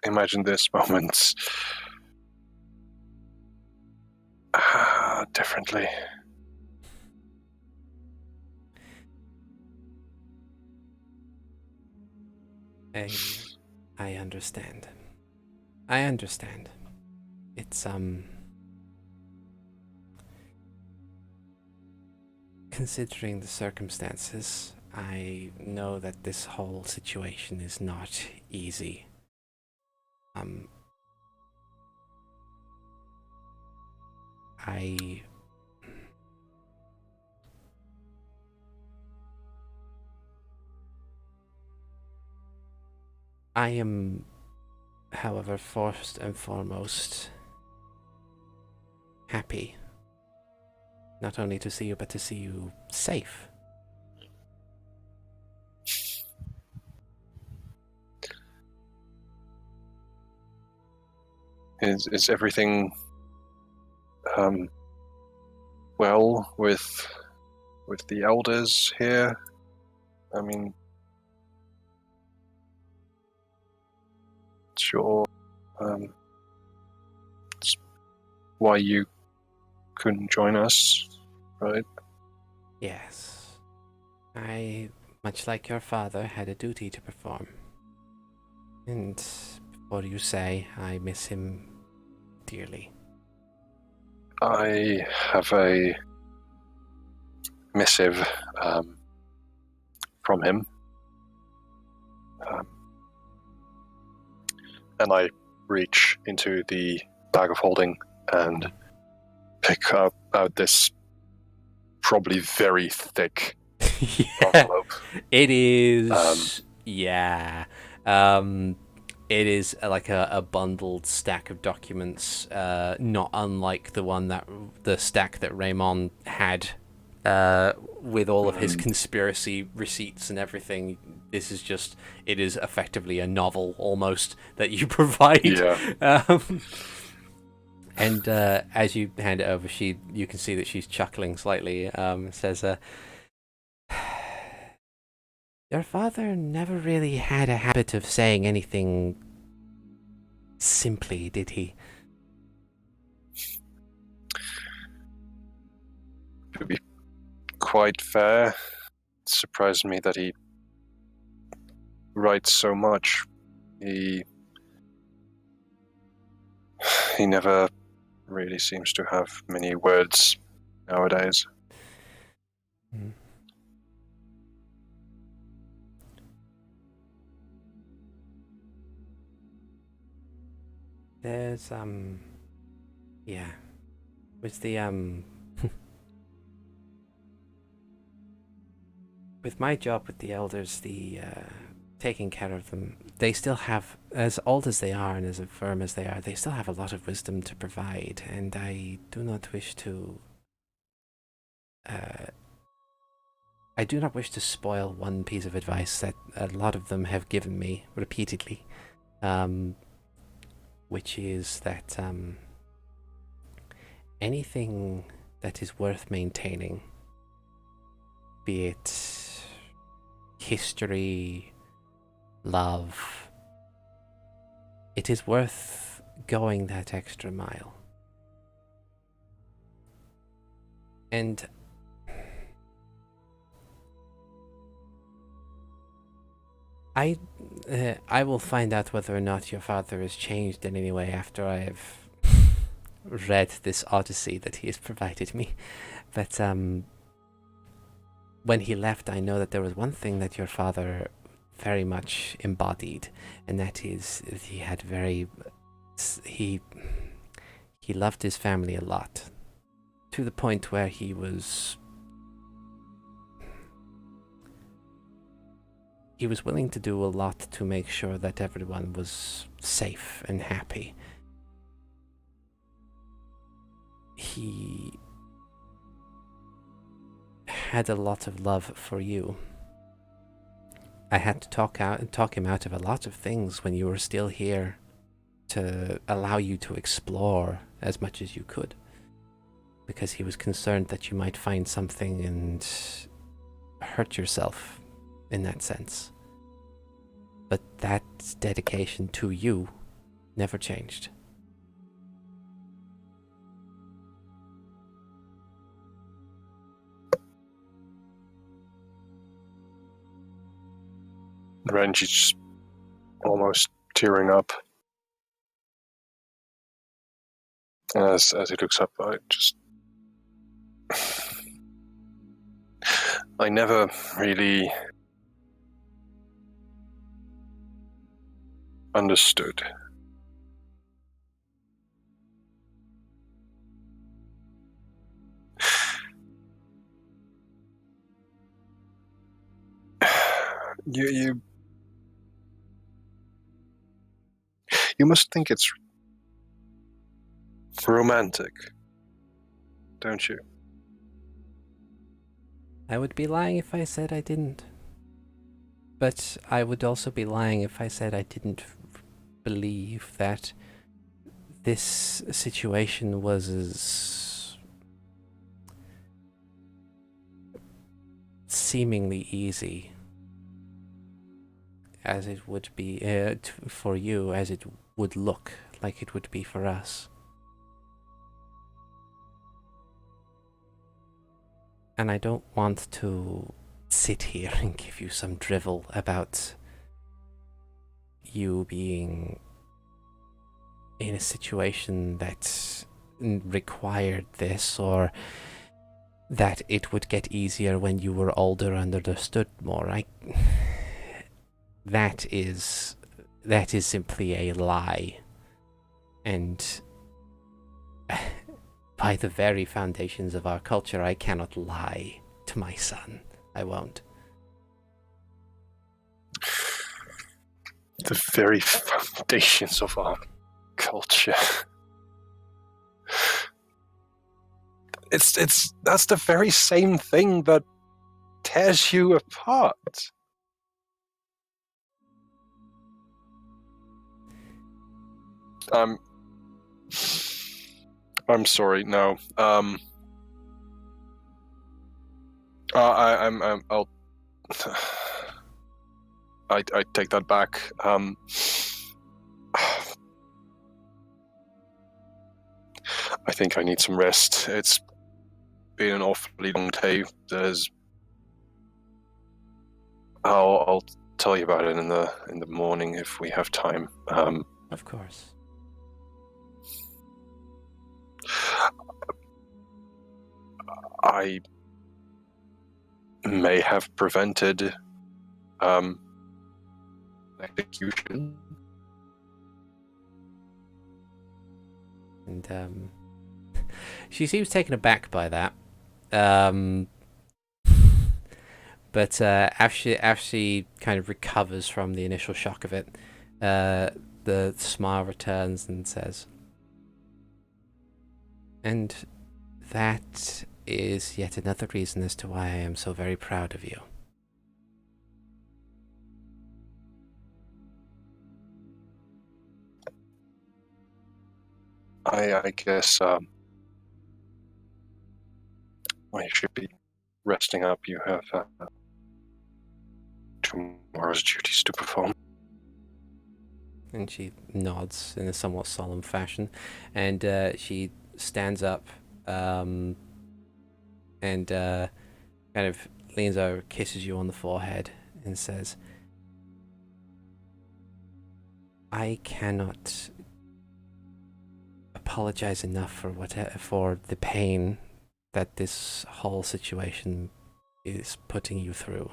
imagine this moment differently. I understand. I understand. It's considering the circumstances, I know that this whole situation is not easy. I am, however, first and foremost happy not only to see you, but to see you safe. Is everything well with the elders here? I mean, sure. It's why you couldn't join us, right? Yes. I, much like your father, had a duty to perform. And before you say, I miss him dearly. I have a missive from him. And I reach into the bag of holding and pick out this probably very thick envelope. It is. It is like a bundled stack of documents, not unlike the stack that Raymond had with all of his conspiracy receipts and everything. This is just, it is effectively a novel almost that you provide. Yeah. And as you hand it over, you can see that she's chuckling slightly. Says, your father never really had a habit of saying anything simply, did he? To be quite fair, it surprised me that he writes so much. He never really seems to have many words nowadays. Mm. There's with the with my job with the elders, the taking care of them, they still have, as old as they are and as infirm as they are, they still have a lot of wisdom to provide, and I do not wish to spoil one piece of advice that a lot of them have given me repeatedly, which is that anything that is worth maintaining, be it history, love, it is worth going that extra mile. And I will find out whether or not your father has changed in any way after I have read this odyssey that he has provided me. But when he left, I know that there was one thing that your father very much embodied, and that is he had he loved his family a lot, to the point where he was willing to do a lot to make sure that everyone was safe and happy. He had a lot of love for you. I had to talk him out of a lot of things when you were still here, to allow you to explore as much as you could, because he was concerned that you might find something and hurt yourself in that sense. But that dedication to you never changed. Renji's just almost tearing up. As he looks up, I never really understood. You must think it's romantic, don't you? I would be lying if I said I didn't. But I would also be lying if I said I didn't believe that this situation was as seemingly easy as it would be for you, as it would look like it would be for us. And I don't want to sit here and give you some drivel about you being in a situation that required this, or that it would get easier when you were older and understood more. That is simply a lie. And by the very foundations of our culture, I cannot lie to my son. I won't. The very foundations of our culture. That's the very same thing that tears you apart. I'm sorry. No. I'll. I take that back. I think I need some rest. It's been an awfully long day. I'll tell you about it in the morning if we have time. Of course. I may have prevented execution. And she seems taken aback by that. But after she kind of recovers from the initial shock of it, the smile returns and says, "And that is yet another reason as to why I am so very proud of you." I guess I should be resting up. You have tomorrow's duties to perform. And she nods in a somewhat solemn fashion, and she stands up and kind of leans over, kisses you on the forehead, and says, "I cannot apologize enough for the pain that this whole situation is putting you through.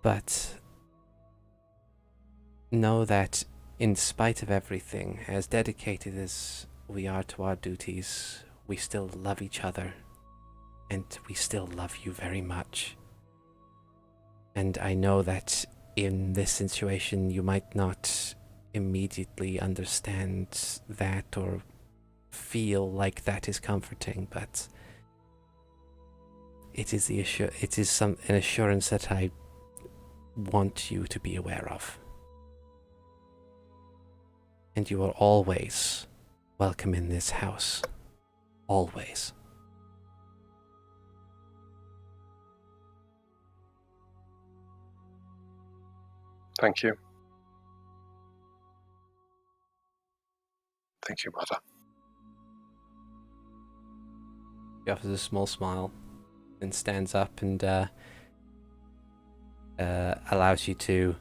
But know that in spite of everything, as dedicated as we are to our duties, we still love each other, and we still love you very much. And I know that in this situation you might not immediately understand that or feel like that is comforting, but it is an assurance that I want you to be aware of. And you are always welcome in this house. Always. Thank you. Thank you, Mother. He offers a small smile and stands up and allows you to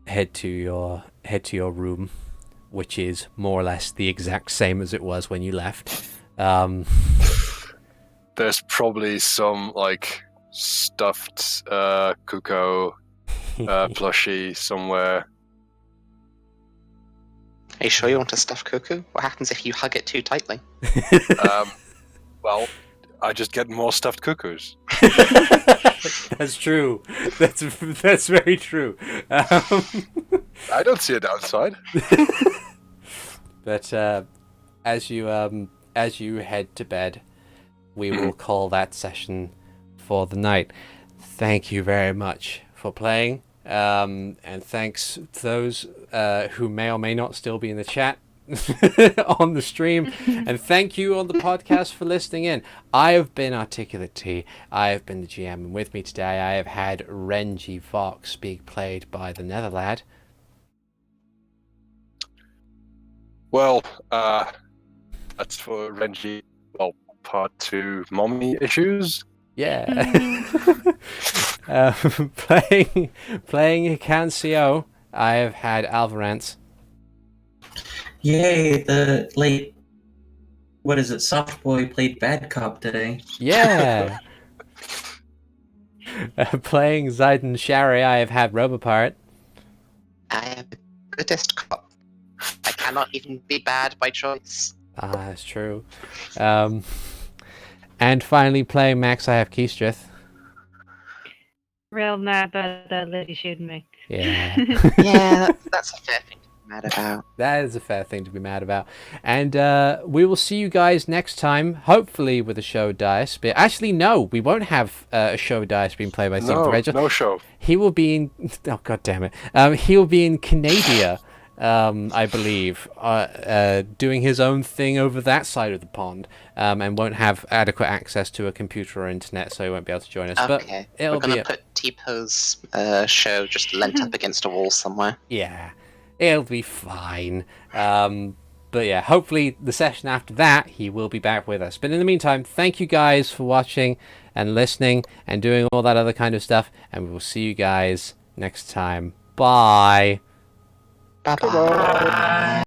head to your room, which is more or less the exact same as it was when you left. There's probably some like stuffed cuckoo plushie somewhere. Are you sure you want a stuffed cuckoo? What happens if you hug it too tightly? Well, I just get more stuffed cuckoos. That's true. That's very true. I don't see a downside. But as you head to bed, we will call that session for the night. Thank you very much for playing, and thanks to those who may or may not still be in the chat on the stream, and thank you on the podcast for listening in. I have been ArticulateT. I have been the GM, and with me today I have had Renji Vox, being played by TheNetherlad. Well, that's for Renji. Well, part 2 mommy issues. Yeah. Playing Hikan Sio, I have had Alvarance. Yay, the late, what is it, soft boy played bad cop today. Yeah. Playing Ziden Shari, I have had Robopart. I am the goodest cop. I cannot even be bad by choice. Ah, that's true. And finally playing Max, I have Keastreth. Real mad about that lady shooting me. Yeah. Yeah, that's a fair thing to be mad about. That is a fair thing to be mad about. And we will see you guys next time, hopefully with a Sho Daius. But actually, no, we won't have a Sho Daius being played by SteveTheSeregios. No show. He will be in... Oh, God damn it. He will be in Canada, I believe, doing his own thing over that side of the pond, and won't have adequate access to a computer or internet, so he won't be able to join us. Okay, But we're gonna put T-Po's show just lent up against a wall somewhere. Yeah, it'll be fine. But yeah, hopefully the session after that, he will be back with us. But in the meantime, thank you guys for watching and listening and doing all that other kind of stuff, and we will see you guys next time. Bye! Bye-bye.